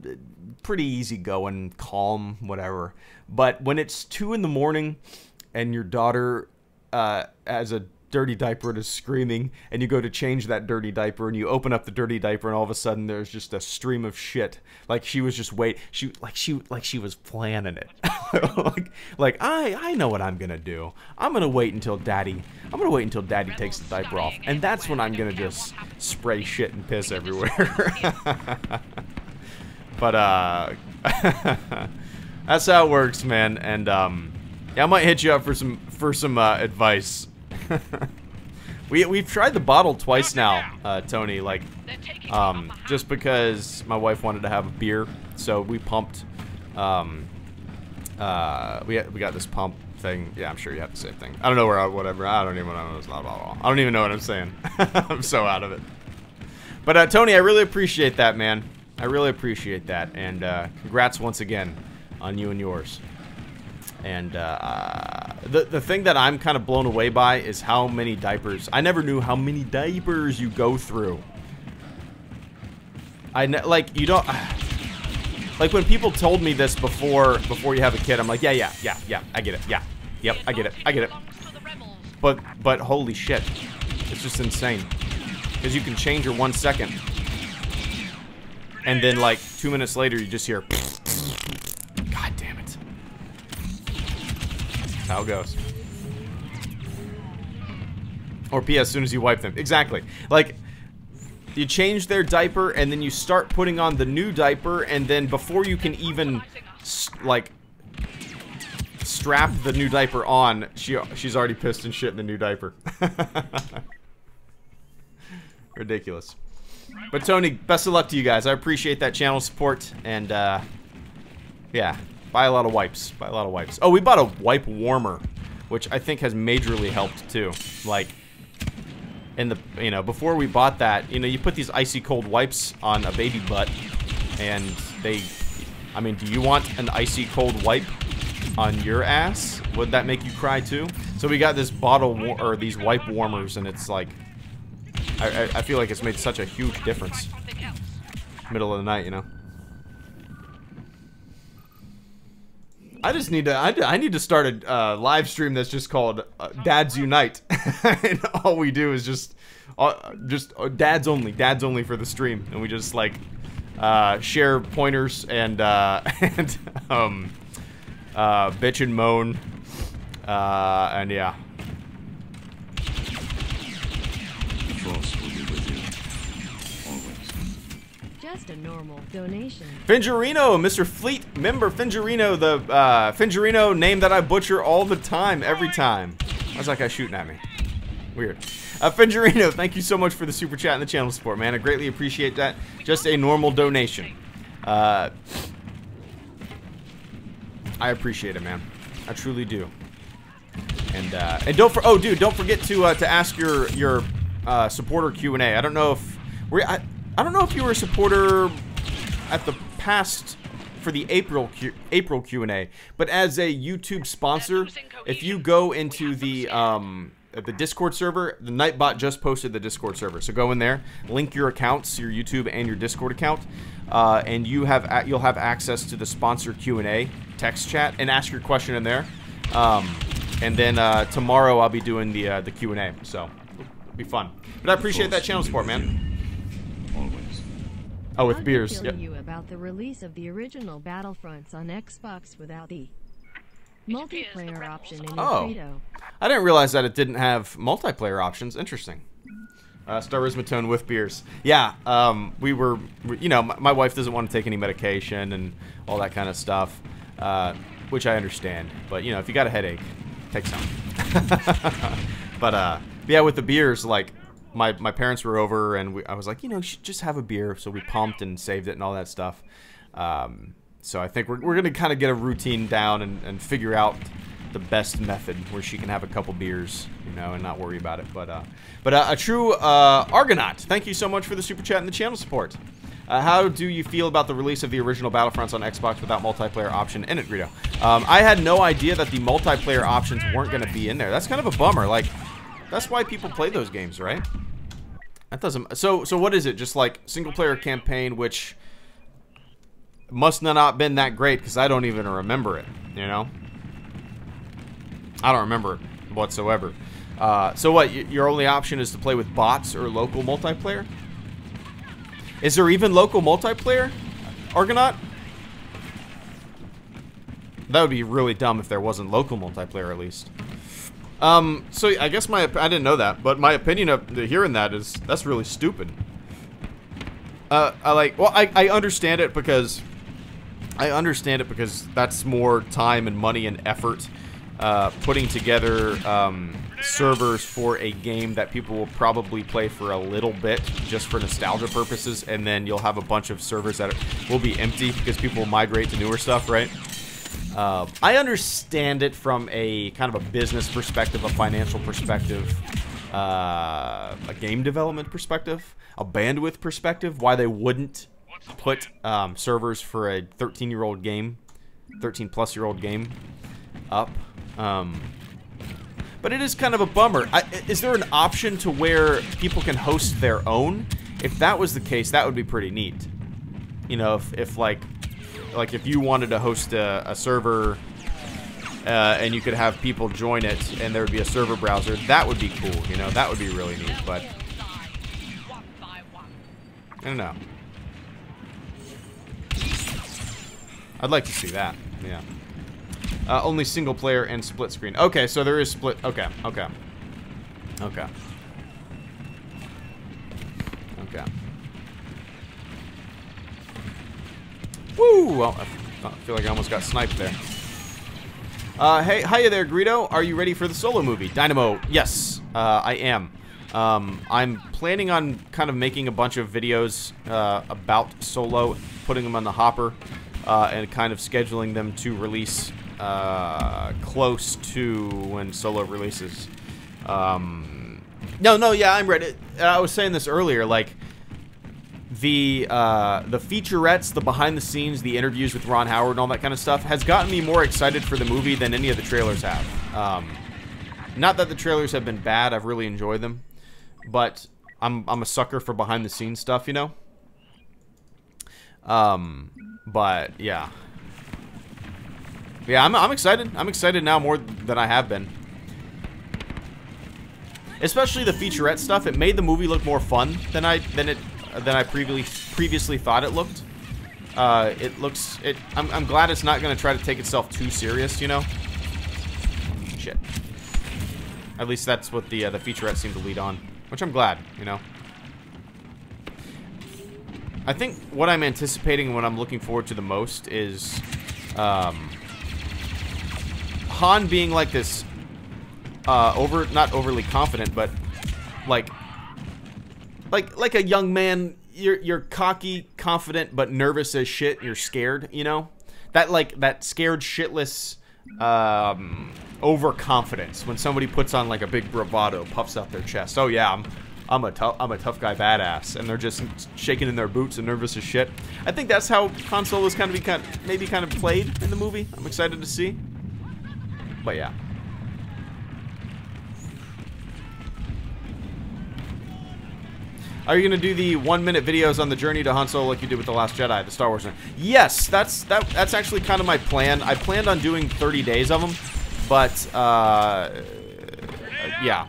Pretty easygoing, calm, whatever. But when it's 2 in the morning and your daughter has a dirty diaper and is screaming, and you go to change that dirty diaper, and you open up the dirty diaper, and all of a sudden there's just a stream of shit. Like she was just she was planning it. like I know what I'm gonna do. I'm gonna wait until daddy takes the diaper off, and that's when I'm gonna just spray shit and piss everywhere. But that's how it works, man. And yeah, I might hit you up for some advice. We've tried the bottle twice now, Tony, like just because my wife wanted to have a beer. So we pumped. We got this pump thing. Yeah, I'm sure you have the same thing. I don't know where. Whatever. I don't even know. It's not about. I don't even know what I'm saying. I'm so out of it. But Tony, I really appreciate that, man. I really appreciate that, and congrats once again on you and yours. And the thing that I'm kind of blown away by is how many diapers. I never knew how many diapers you go through. Like you don't. Like when people told me this before you have a kid, I'm like, yeah, I get it, yeah, yep, I get it. But holy shit, it's just insane. Because you can change her 1 second, and then like 2 minutes later, you just hear, God damn it. That's how it goes. Or P.S. as soon as you wipe them, exactly. Like. You change their diaper, and then you start putting on the new diaper, and then before you can even, like, strap the new diaper on, she's already pissed and shit in the new diaper. Ridiculous. But Tony, best of luck to you guys. I appreciate that channel support, and, yeah, buy a lot of wipes. Buy a lot of wipes. Oh, we bought a wipe warmer, which I think has majorly helped, too. Like... And before we bought that, you put these icy cold wipes on a baby butt, and I mean, do you want an icy cold wipe on your ass? Would that make you cry too? So we got this or these wipe warmers, and it's like, I feel like it's made such a huge difference. Middle of the night, I just need to. I need to start a live stream that's just called Dads Unite, and all we do is just dads only for the stream, and we just like share pointers and bitch and moan, and yeah. The Force will be with you always. Just a normal donation. Fingerino, Mr. Fleet member Fingerino, the Fingerino name that I butcher all the time, every time. Why's that guy shooting at me? Weird. Fingerino, thank you so much for the super chat and the channel support, man. I greatly appreciate that. Just a normal donation. I appreciate it, man. I truly do. And don't forget to ask your supporter Q&A. I don't know if I don't know if you were a supporter at the past for the April Q&A, but as a YouTube sponsor, if you go into the Discord server, the Nightbot just posted the Discord server, so go in there, link your accounts, your YouTube and your Discord account, and you'll have access to the sponsor Q&A text chat and ask your question in there. And then tomorrow I'll be doing the Q&A, so it'll be fun. But I appreciate that channel support, man. Always. Oh, with beers. I'll tell you about the release of the original Battlefronts on Xbox without the multiplayer option in Radeon. I didn't realize that it didn't have multiplayer options. Interesting. Starismatone with beers. Yeah, we were, my wife doesn't want to take any medication and all that kind of stuff, which I understand. But, if you got a headache, take some. But, yeah, with the beers, like, my parents were over, and I was like, you should just have a beer. So we pumped and saved it and all that stuff. So I think we're going to kind of get a routine down and figure out the best method where she can have a couple beers, and not worry about it. But a true Argonaut, thank you so much for the super chat and the channel support. How do you feel about the release of the original Battlefronts on Xbox without multiplayer option in it, Greedo? I had no idea that the multiplayer options weren't going to be in there. That's kind of a bummer. Like, that's why people play those games, right? That doesn't. So what is it? Just like single player campaign, which must not been that great because I don't even remember it. I don't remember it whatsoever. So what? Your only option is to play with bots or local multiplayer? Is there even local multiplayer, Argonaut? That would be really dumb if there wasn't local multiplayer at least. So I guess I didn't know that, but my opinion of hearing that is that's really stupid. I understand it because that's more time and money and effort putting together servers for a game that people will probably play for a little bit just for nostalgia purposes, and then you'll have a bunch of servers that will be empty because people will migrate to newer stuff, right? I understand it from a kind of a business perspective, a financial perspective, a game development perspective, a bandwidth perspective, why they wouldn't put servers for a 13-year-old game, 13-plus-year-old game up. But it is kind of a bummer. Is there an option to where people can host their own? If that was the case, that would be pretty neat. You know, if like if you wanted to host a server and you could have people join it and there would be a server browser, that would be cool. You know, that would be really neat. But I don't know. I'd like to see that. Yeah. Only single player and split screen. Okay, so there is split. Okay. Woo! Well, I feel like I almost got sniped there. Hey, hiya there, Greedo. Are you ready for the Solo movie? Dynamo, yes, I am. I'm planning on kind of making a bunch of videos about Solo, putting them on the hopper, and kind of scheduling them to release close to when Solo releases. Yeah, I'm ready. I was saying this earlier, like the featurettes, the behind the scenes, the interviews with Ron Howard and all that kind of stuff has gotten me more excited for the movie than any of the trailers have. Not that the trailers have been bad, I've really enjoyed them, but I'm a sucker for behind the scenes stuff, you know? But yeah. Yeah, I'm excited. I'm excited now more than I have been. Especially the featurette stuff. It made the movie look more fun than I previously thought it looked. I'm glad it's not going to try to take itself too serious, you know. Shit. At least that's what the featurette seemed to lead on, which I'm glad, you know. I think what I'm anticipating and what I'm looking forward to the most is Han being like this not overly confident, but like a young man. You're cocky, confident, but nervous as shit. You're scared, you know? That scared shitless overconfidence when somebody puts on like a big bravado, puffs out their chest. Oh yeah, I'm a tough guy badass, and they're just shaking in their boots and nervous as shit. I think that's how Han Solo is maybe kind of played in the movie. I'm excited to see. But yeah. Are you gonna do the 1-minute videos on the journey to Han Solo like you did with The Last Jedi, the Star Wars? Yes, that's actually kind of my plan. I planned on doing 30 days of them, but yeah,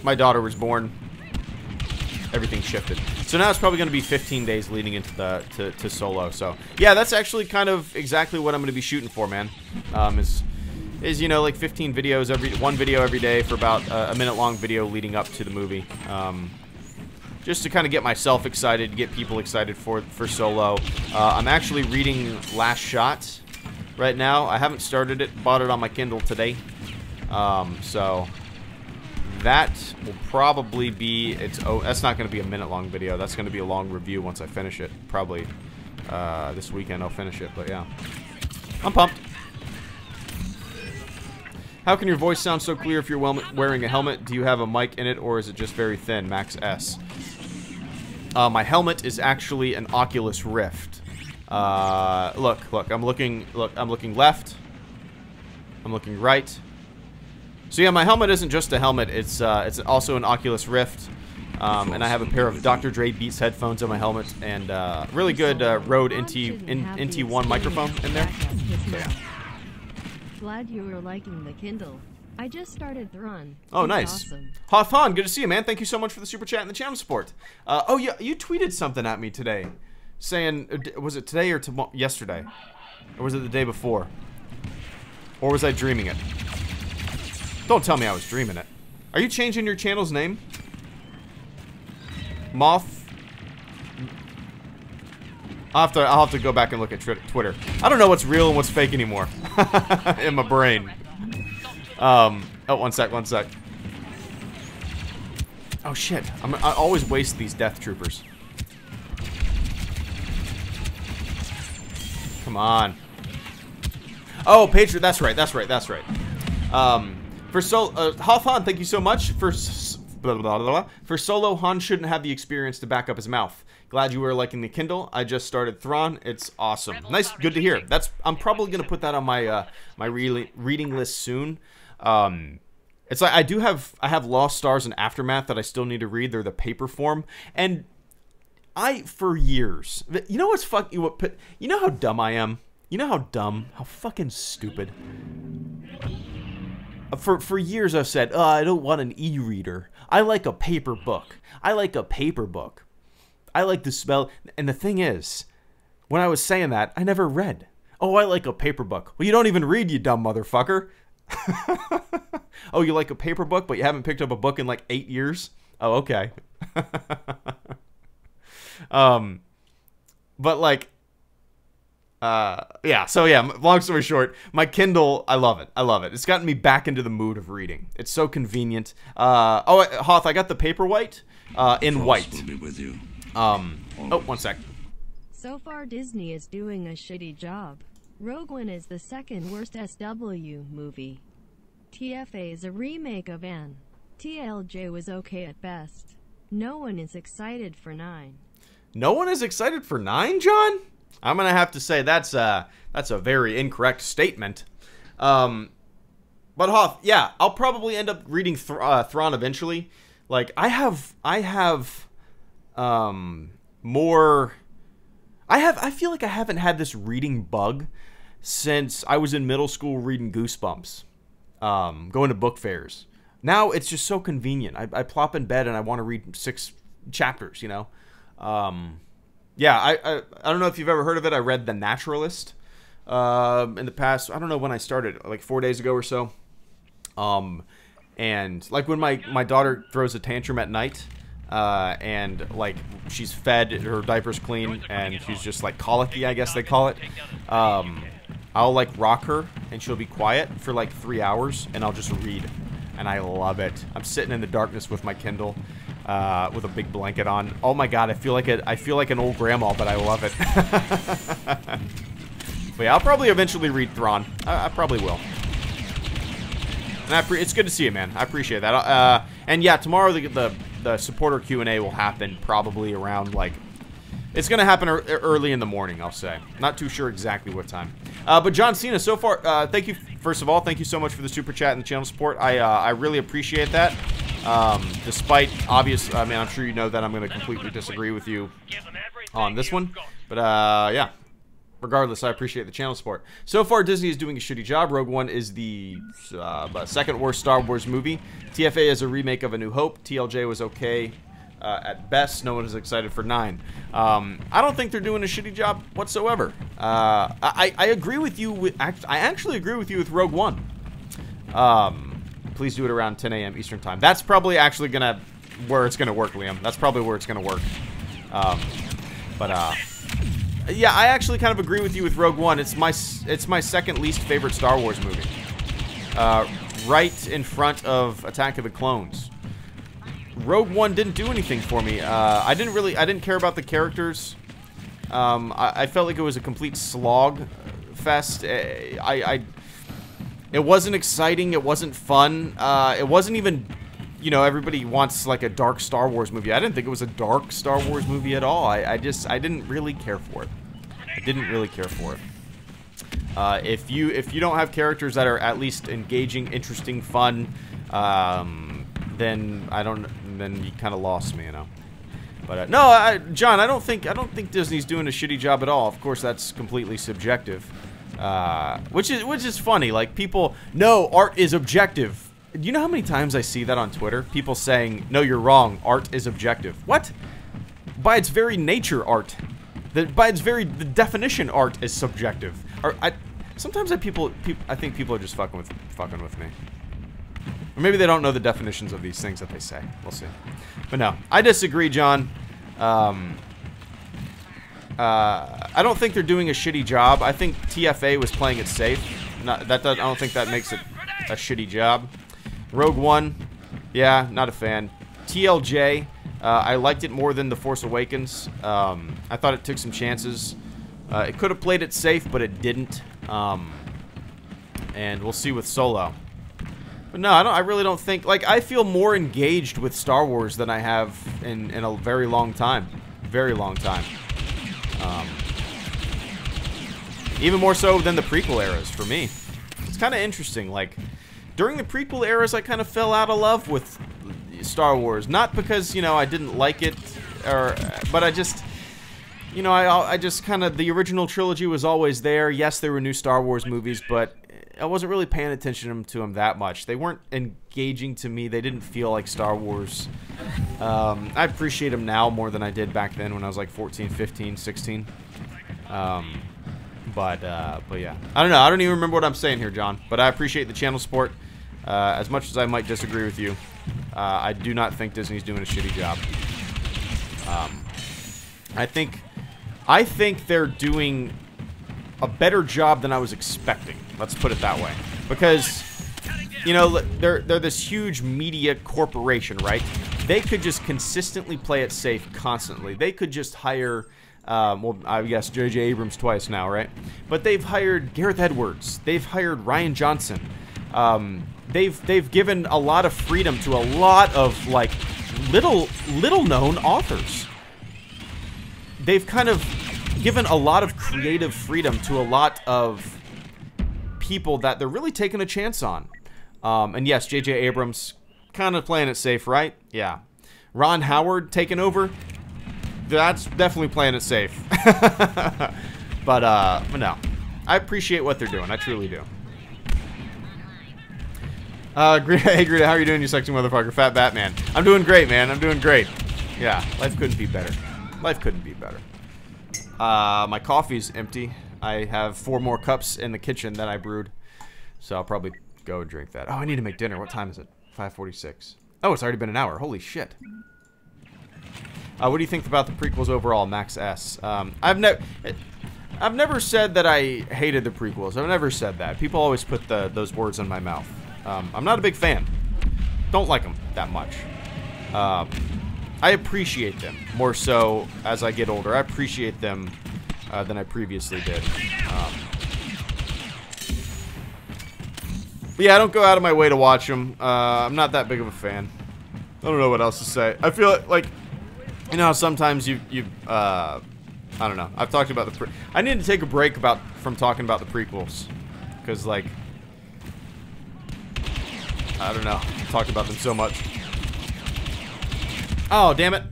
my daughter was born. Everything shifted, so now it's probably going to be 15 days leading into to Solo. So yeah, that's actually kind of exactly what I'm going to be shooting for, man. Is you know, like 15 videos one video every day for about a minute-long video leading up to the movie. Just to kind of get myself excited, get people excited for Solo. I'm actually reading Last Shot right now. I haven't started it. Bought it on my Kindle today. So that will probably be that's not going to be a minute-long video. That's going to be a long review once I finish it. Probably this weekend I'll finish it. But yeah, I'm pumped. How can your voice sound so clear if you're wearing a helmet? Do you have a mic in it, or is it just very thin? Max S. My helmet is actually an Oculus Rift. Look, I'm looking left. I'm looking right. So yeah, my helmet isn't just a helmet. It's also an Oculus Rift. And I have a pair of Dr. Dre Beats headphones on my helmet, and really good Rode NT1 microphone in there. So yeah. Glad you were liking the Kindle. I just started the run. Oh, nice. Awesome. Hawthorne, good to see you, man. Thank you so much for the super chat and the channel support. Oh, yeah, you tweeted something at me today, saying, was it today or yesterday? Or was it the day before? Or was I dreaming it? Don't tell me I was dreaming it. Are you changing your channel's name? Moth? I'll have to go back and look at Twitter. I don't know what's real and what's fake anymore in my brain. Oh, one sec. Oh shit! I always waste these death troopers. Come on. Oh, Patriot. That's right. For Hawthon, thank you so much for blah, blah, blah, blah. For solo. Han shouldn't have the experience to back up his mouth. Glad you were liking the Kindle. I just started Thrawn. It's awesome. Nice, good to hear. I'm probably gonna put that on my my reading list soon. It's like I have Lost Stars and Aftermath that I still need to read. They're the paper form, and for years, you know what's you know how dumb I am. You know how fucking stupid. For years I've said, I don't want an e-reader. I like a paper book. I like the smell. And the thing is, when I was saying that, I never read. Oh, I like a paper book. Well, you don't even read, you dumb motherfucker. Oh, you like a paper book, but you haven't picked up a book in like 8 years? Oh, okay. But like, yeah, so yeah, long story short, my Kindle, I love it. It's gotten me back into the mood of reading. It's so convenient. Hoth, I got the Paperwhite, in white. Will be with you. Oh, one sec. So far, Disney is doing a shitty job. Rogue One is the second worst SW movie. TFA is a remake of N. TLJ was okay at best. No one is excited for 9. No one is excited for 9, John? I'm gonna have to say that's a very incorrect statement. But Hoth, yeah, I'll probably end up reading Thrawn eventually. Like I feel like I haven't had this reading bug since I was in middle school reading Goosebumps, going to book fairs. Now it's just so convenient. I plop in bed and I want to read 6 chapters, you know. Yeah, I don't know if you've ever heard of it. I read The Naturalist in the past. I don't know when I started, like 4 days ago or so. And like when my daughter throws a tantrum at night, and like she's fed, her diaper's clean, and she's just like colicky, I guess they call it. I'll like rock her and she'll be quiet for like 3 hours and I'll just read, and I love it. I'm sitting in the darkness with my Kindle, with a big blanket on. Oh my god, I feel like an old grandma, but I love it. But yeah, I'll probably eventually read Thrawn. I probably will. And it's good to see you, man. I appreciate that. And yeah, tomorrow the supporter Q&A will happen probably around like, it's going to happen early in the morning, I'll say. Not too sure exactly what time. But John Cena, so far, thank you. First of all, thank you so much for the super chat and the channel support. I really appreciate that. Despite obvious, I mean, I'm sure you know that I'm going to completely disagree with you on this one. But yeah, regardless, I appreciate the channel support. So far, Disney is doing a shitty job. Rogue One is the second worst Star Wars movie. TFA is a remake of A New Hope. TLJ was okay at best. No one is excited for 9. I don't think they're doing a shitty job whatsoever. I agree with you. I actually agree with you with Rogue One. Please do it around 10 a.m. Eastern time. That's probably actually where it's gonna work, Liam. That's probably where it's gonna work. Yeah, I actually kind of agree with you with Rogue One. It's my second least favorite Star Wars movie. Right in front of Attack of the Clones. Rogue One didn't do anything for me. I didn't care about the characters. I felt like it was a complete slog fest. It wasn't exciting. It wasn't fun. It wasn't even, you know, everybody wants like a dark Star Wars movie. I didn't think it was a dark Star Wars movie at all. I didn't really care for it. I didn't really care for it. If you don't have characters that are at least engaging, interesting, fun, then you kind of lost me, you know. But no, John, I don't think Disney's doing a shitty job at all. Of course, that's completely subjective. Which is funny. Like, people, no, art is objective. Do you know how many times I see that on Twitter? People saying, no, you're wrong, art is objective. What? By its very nature, art. By its very the definition, art is subjective. Sometimes I think people are just fucking with me. Or maybe they don't know the definitions of these things that they say. We'll see. But no, I disagree, John. I don't think they're doing a shitty job. I think TFA was playing it safe. I don't think that makes it a shitty job. Rogue One, yeah, not a fan. TLJ, I liked it more than The Force Awakens. I thought it took some chances. It could have played it safe, but it didn't. And we'll see with Solo. But no, I really don't think... Like, I feel more engaged with Star Wars than I have in a very long time. Very long time. Even more so than the prequel eras, for me. It's kind of interesting. Like, during the prequel eras, I kind of fell out of love with Star Wars. Not because, you know, I didn't like it, but I just... You know, I just kind of... The original trilogy was always there. Yes, there were new Star Wars movies, but I wasn't really paying attention to them that much. They weren't engaging to me. They didn't feel like Star Wars. I appreciate them now more than I did back then when I was like 14, 15, 16. But yeah. I don't know. I don't even remember what I'm saying here, John. But I appreciate the channel support. As much as I might disagree with you, I do not think Disney's doing a shitty job. I think they're doing a better job than I was expecting. Let's put it that way. Because, you know, they're this huge media corporation, right? They could just consistently play it safe constantly. They could just hire, well, I guess J.J. Abrams twice now, right? But they've hired Gareth Edwards. They've hired Rian Johnson. They've given a lot of freedom to a lot of, like, little known authors. They've kind of given a lot of creative freedom to a lot of people that they're really taking a chance on. And yes, J.J. Abrams kind of playing it safe, right? Yeah. Ron Howard taking over. That's definitely playing it safe. but no. I appreciate what they're doing. I truly do. Hey, Greedo, how are you doing, you sexy motherfucker? Fat Batman. I'm doing great, man. I'm doing great. Yeah, life couldn't be better. Life couldn't be better. My coffee's empty. I have 4 more cups in the kitchen that I brewed. So I'll probably go and drink that. Oh, I need to make dinner. What time is it? 5:46. Oh, it's already been an hour. Holy shit. What do you think about the prequels overall, Max S? I've never said that I hated the prequels. I've never said that. People always put those words in my mouth. I'm not a big fan. Don't like them that much. I appreciate them more so as I get older. I appreciate them than I previously did. But yeah, I don't go out of my way to watch them. I'm not that big of a fan. I don't know what else to say. I feel like, you know, sometimes I don't know. I've talked about I need to take a break from talking about the prequels, because like, I don't know. I've talked about them so much. Oh, damn it.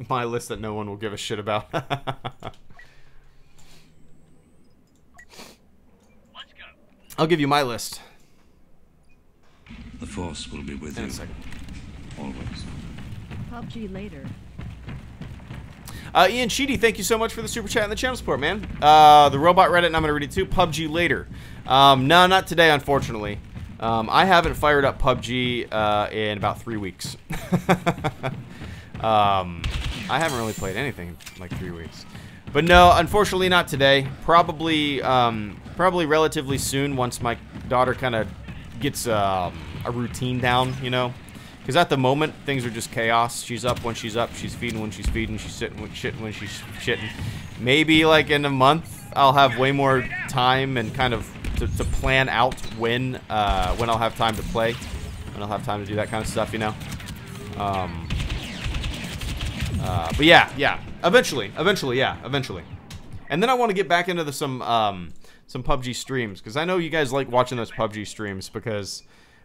My list that no one will give a shit about. I'll give you my list. The Force will be with In you. a second. Always. PUBG later. Ian Sheedy, thank you so much for the super chat and the channel support, man. The robot Reddit, and I'm gonna read it too. PUBG later. No, not today, unfortunately. I haven't fired up PUBG in about 3 weeks. I haven't really played anything in like 3 weeks. But no, unfortunately not today. Probably relatively soon once my daughter kind of gets a routine down, you know. Because at the moment, things are just chaos. She's up when she's up, she's feeding when she's feeding, she's shitting when she's shitting. Maybe like in a month, I'll have way more time and kind of to plan out when I'll have time to play, when I'll have time to do that kind of stuff, you know. But yeah, eventually, yeah, eventually. And then I want to get back into some PUBG streams, because I know you guys like watching those PUBG streams, because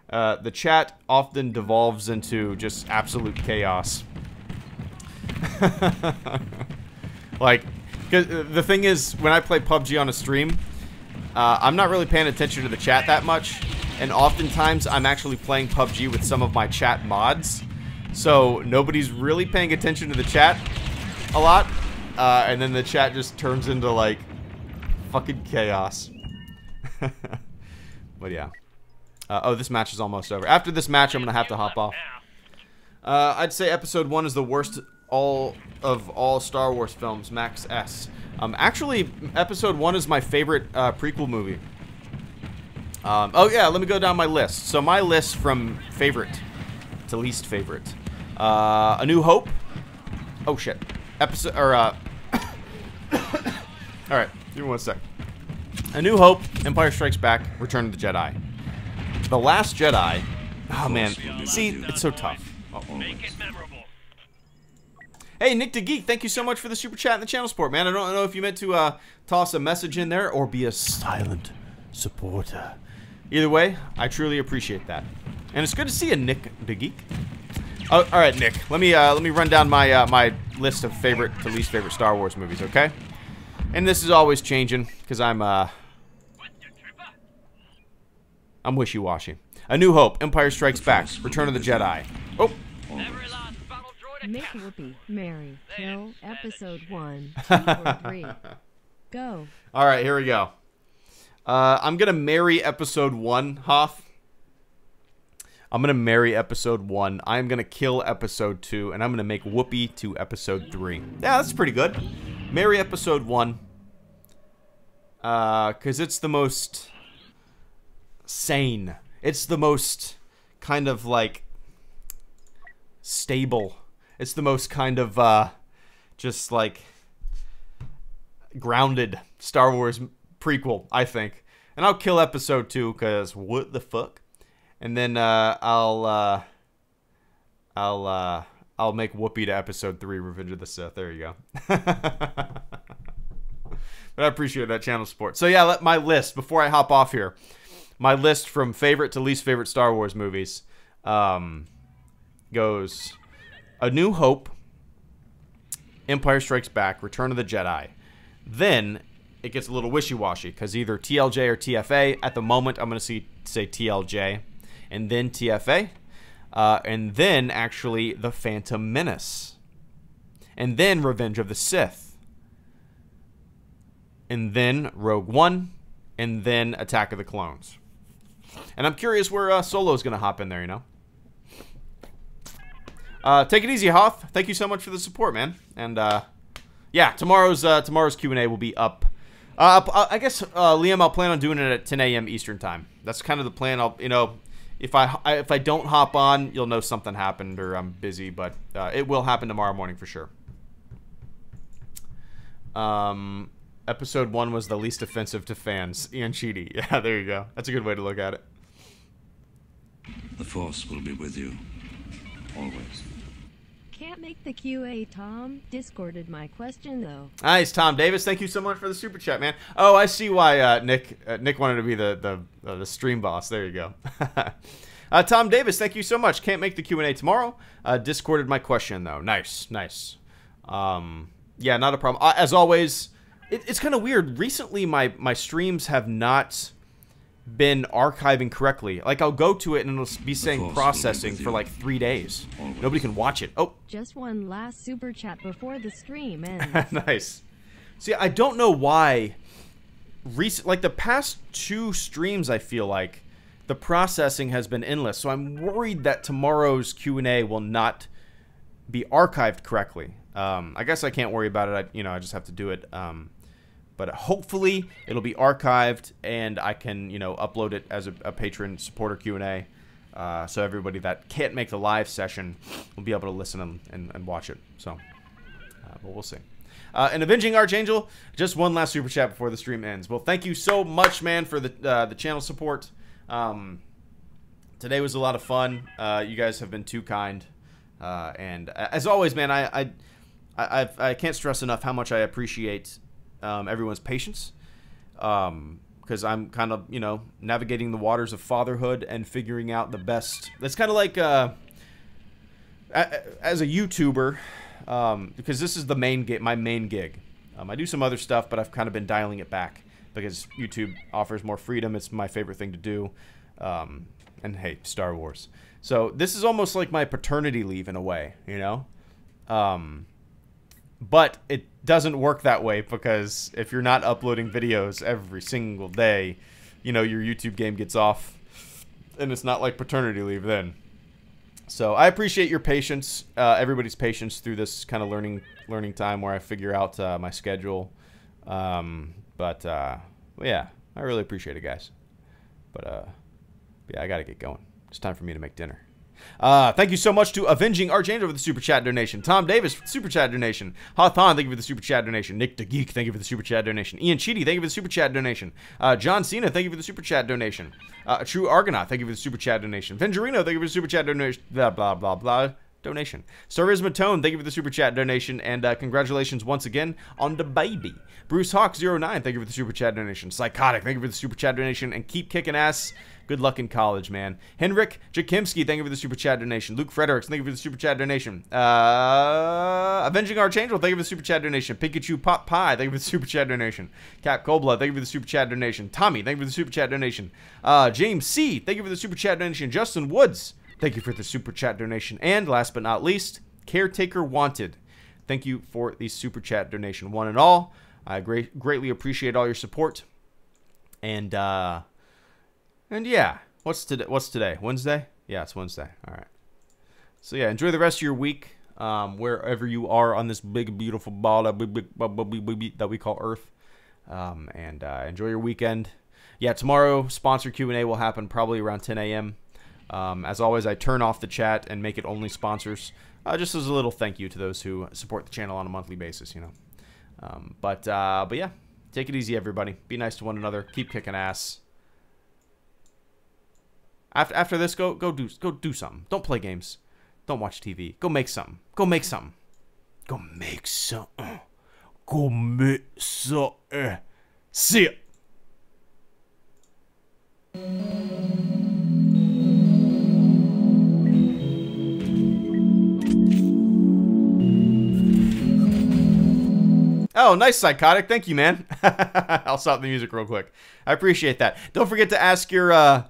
the chat often devolves into just absolute chaos. Like, cause the thing is, when I play PUBG on a stream, I'm not really paying attention to the chat that much, and oftentimes I'm actually playing PUBG with some of my chat mods, so nobody's really paying attention to the chat a lot, and then the chat just turns into like fucking chaos. But yeah. Oh, this match is almost over. After this match, I'm gonna have to hop off. I'd say episode 1 is the worst all Star Wars films, Max S. Actually, Episode 1 is my favorite prequel movie. Oh yeah, let me go down my list. So my list from favorite to least favorite. A New Hope. Oh shit. Episode or all right, give me one sec. A New Hope, Empire Strikes Back, Return of the Jedi. The Last Jedi. Oh man, see, it's so tough. Make it memorable. Hey, Nick the Geek, thank you so much for the super chat and the channel support, man. I don't know if you meant to toss a message in there or be a silent supporter. Either way, I truly appreciate that, and it's good to see you, Nick the Geek. Oh, all right, Nick. Let me run down my my list of favorite to least favorite Star Wars movies, okay? And this is always changing because I'm wishy-washy. A New Hope, Empire Strikes Back, Return of the Jedi. Oh. Make Whoopi, marry, kill, episode 1, 2, or 3. Go. All right, here we go. I'm going to marry episode 1, Hoff. I'm going to marry episode 1. I'm going to kill episode 2, and I'm going to make Whoopi to episode 3. Yeah, that's pretty good. Marry episode 1. Because it's the most sane. It's the most kind of like stable. It's the most kind of just like grounded Star Wars prequel, I think. And I'll kill episode 2 because what the fuck? And then I'll make Whoopi to episode 3, Revenge of the Sith. There you go. But I appreciate that channel support. So yeah, my list before I hop off here. My list from favorite to least favorite Star Wars movies goes A New Hope, Empire Strikes Back, Return of the Jedi. Then it gets a little wishy-washy because either TLJ or TFA. At the moment, I'm going to say TLJ, and then TFA, and then actually The Phantom Menace, and then Revenge of the Sith, and then Rogue One, and then Attack of the Clones. And I'm curious where Solo's going to hop in there, you know? Take it easy, Hoth. Thank you so much for the support, man. And, yeah, tomorrow's Q&A will be up. I guess, Liam, I'll plan on doing it at 10 a.m. Eastern time. That's kind of the plan. If I don't hop on, you'll know something happened or I'm busy, but it will happen tomorrow morning for sure. Episode 1 was the least offensive to fans. Ian Cheedy. Yeah, there you go. That's a good way to look at it. The Force will be with you. Always. Can't make the QA, Tom. Discorded my question, though. Nice, Tom Davis. Thank you so much for the super chat, man. Oh, I see why Nick wanted to be the stream boss. There you go. Tom Davis, thank you so much. Can't make the Q&A tomorrow. Discorded my question, though. Nice, nice. Yeah, not a problem. As always, it's kind of weird. Recently, my streams have not been archiving correctly. Like, I'll go to it and it'll be saying processing for like 3 days. Always. Nobody can watch it. Oh. Just one last super chat before the stream ends. Nice. See, I don't know why. Like, the past 2 streams, I feel like the processing has been endless. So I'm worried that tomorrow's Q&A will not be archived correctly. I guess I can't worry about it. I just have to do it. But hopefully it'll be archived and I can, upload it as a patron supporter Q&A. So everybody that can't make the live session will be able to listen and watch it. So, but we'll see. And Avenging Archangel, just one last super chat before the stream ends. Well, thank you so much, man, for the channel support. Today was a lot of fun. You guys have been too kind. And as always, man, I can't stress enough how much I appreciate everyone's patience, because I'm kind of, navigating the waters of fatherhood and figuring out the best. It's kind of like as a YouTuber, because this is my main gig. I do some other stuff, but I've kind of been dialing it back because YouTube offers more freedom. It's my favorite thing to do. And hey, Star Wars. So this is almost like my paternity leave in a way, But it doesn't work that way because if you're not uploading videos every single day, your YouTube game gets off and it's not like paternity leave then. So I appreciate your patience, everybody's patience through this kind of learning time where I figure out my schedule. Yeah, I really appreciate it, guys. But yeah, I gotta get going. It's time for me to make dinner. Thank you so much to Avenging Archangel for the super chat donation. Tom Davis for the super chat donation. Hawthon, thank you for the super chat donation. Nick the Geek, thank you for the super chat donation. Ian Cheedy, thank you for the super chat donation. John Cena, thank you for the super chat donation. True Argonaut, thank you for the super chat donation. Vengerino, thank you for the super chat donation. Blah blah blah blah. Donation. Starisma Tone, thank you for the super chat donation, and congratulations once again on the baby. Bruce Hawk 09, thank you for the super chat donation. Psychotic, thank you for the super chat donation, and keep kicking ass. Good luck in college, man. Henrik Jakimski, thank you for the super chat donation. Luke Fredericks, thank you for the super chat donation. Avenging Archangel, thank you for the super chat donation. Pikachu Pop Pie, thank you for the super chat donation. Cap Cobla, thank you for the super chat donation. Tommy, thank you for the super chat donation. James C, thank you for the super chat donation. Justin Woods, thank you for the super chat donation. And last but not least, Caretaker Wanted, thank you for the super chat donation. One and all, I greatly appreciate all your support. And yeah, what's today? Wednesday? Yeah, it's Wednesday. All right. So yeah, enjoy the rest of your week, wherever you are on this big, beautiful ball that we call Earth. And enjoy your weekend. Yeah, tomorrow sponsor Q&A will happen probably around 10 a.m. As always, I turn off the chat and make it only sponsors, just as a little thank you to those who support the channel on a monthly basis, you know. But yeah, take it easy, everybody. Be nice to one another. Keep kicking ass. After this, go do something. Don't play games. Don't watch TV. Go make something. Go make something. Go make something. Go make something. See ya. Oh, nice, Psychotic. Thank you, man. I'll stop the music real quick. I appreciate that. Don't forget to ask your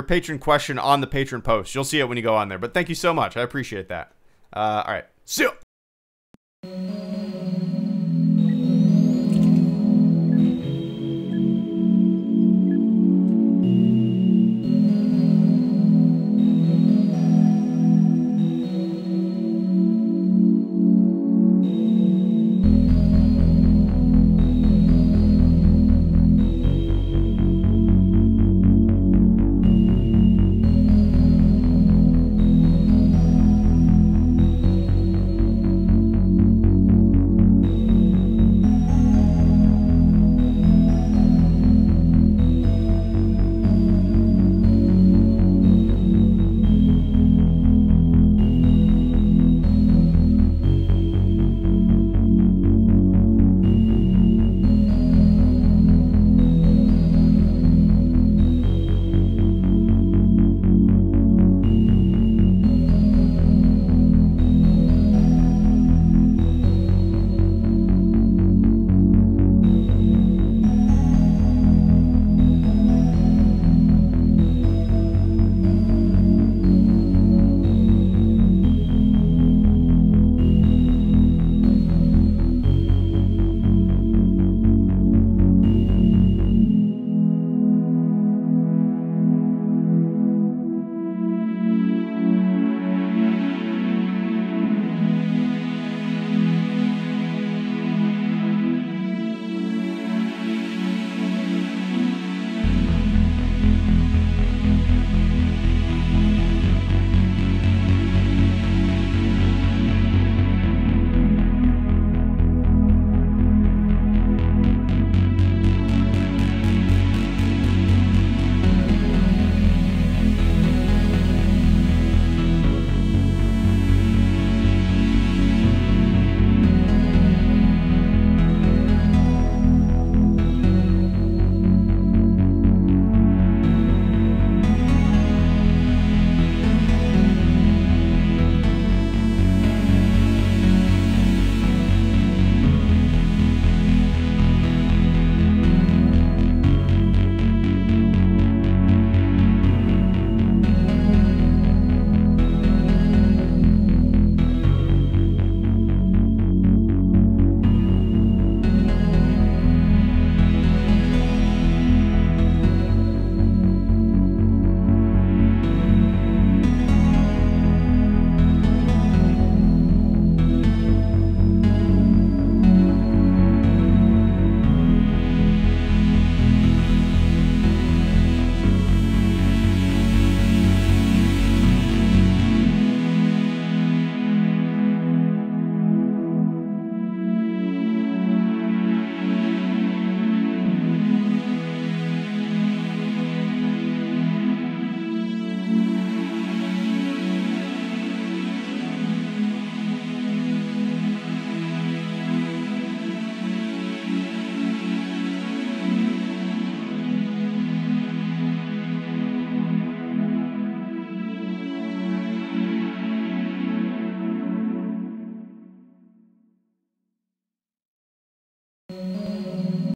patron question on the patron post. You'll see it when you go on there. But thank you so much. I appreciate that. All right. See ya.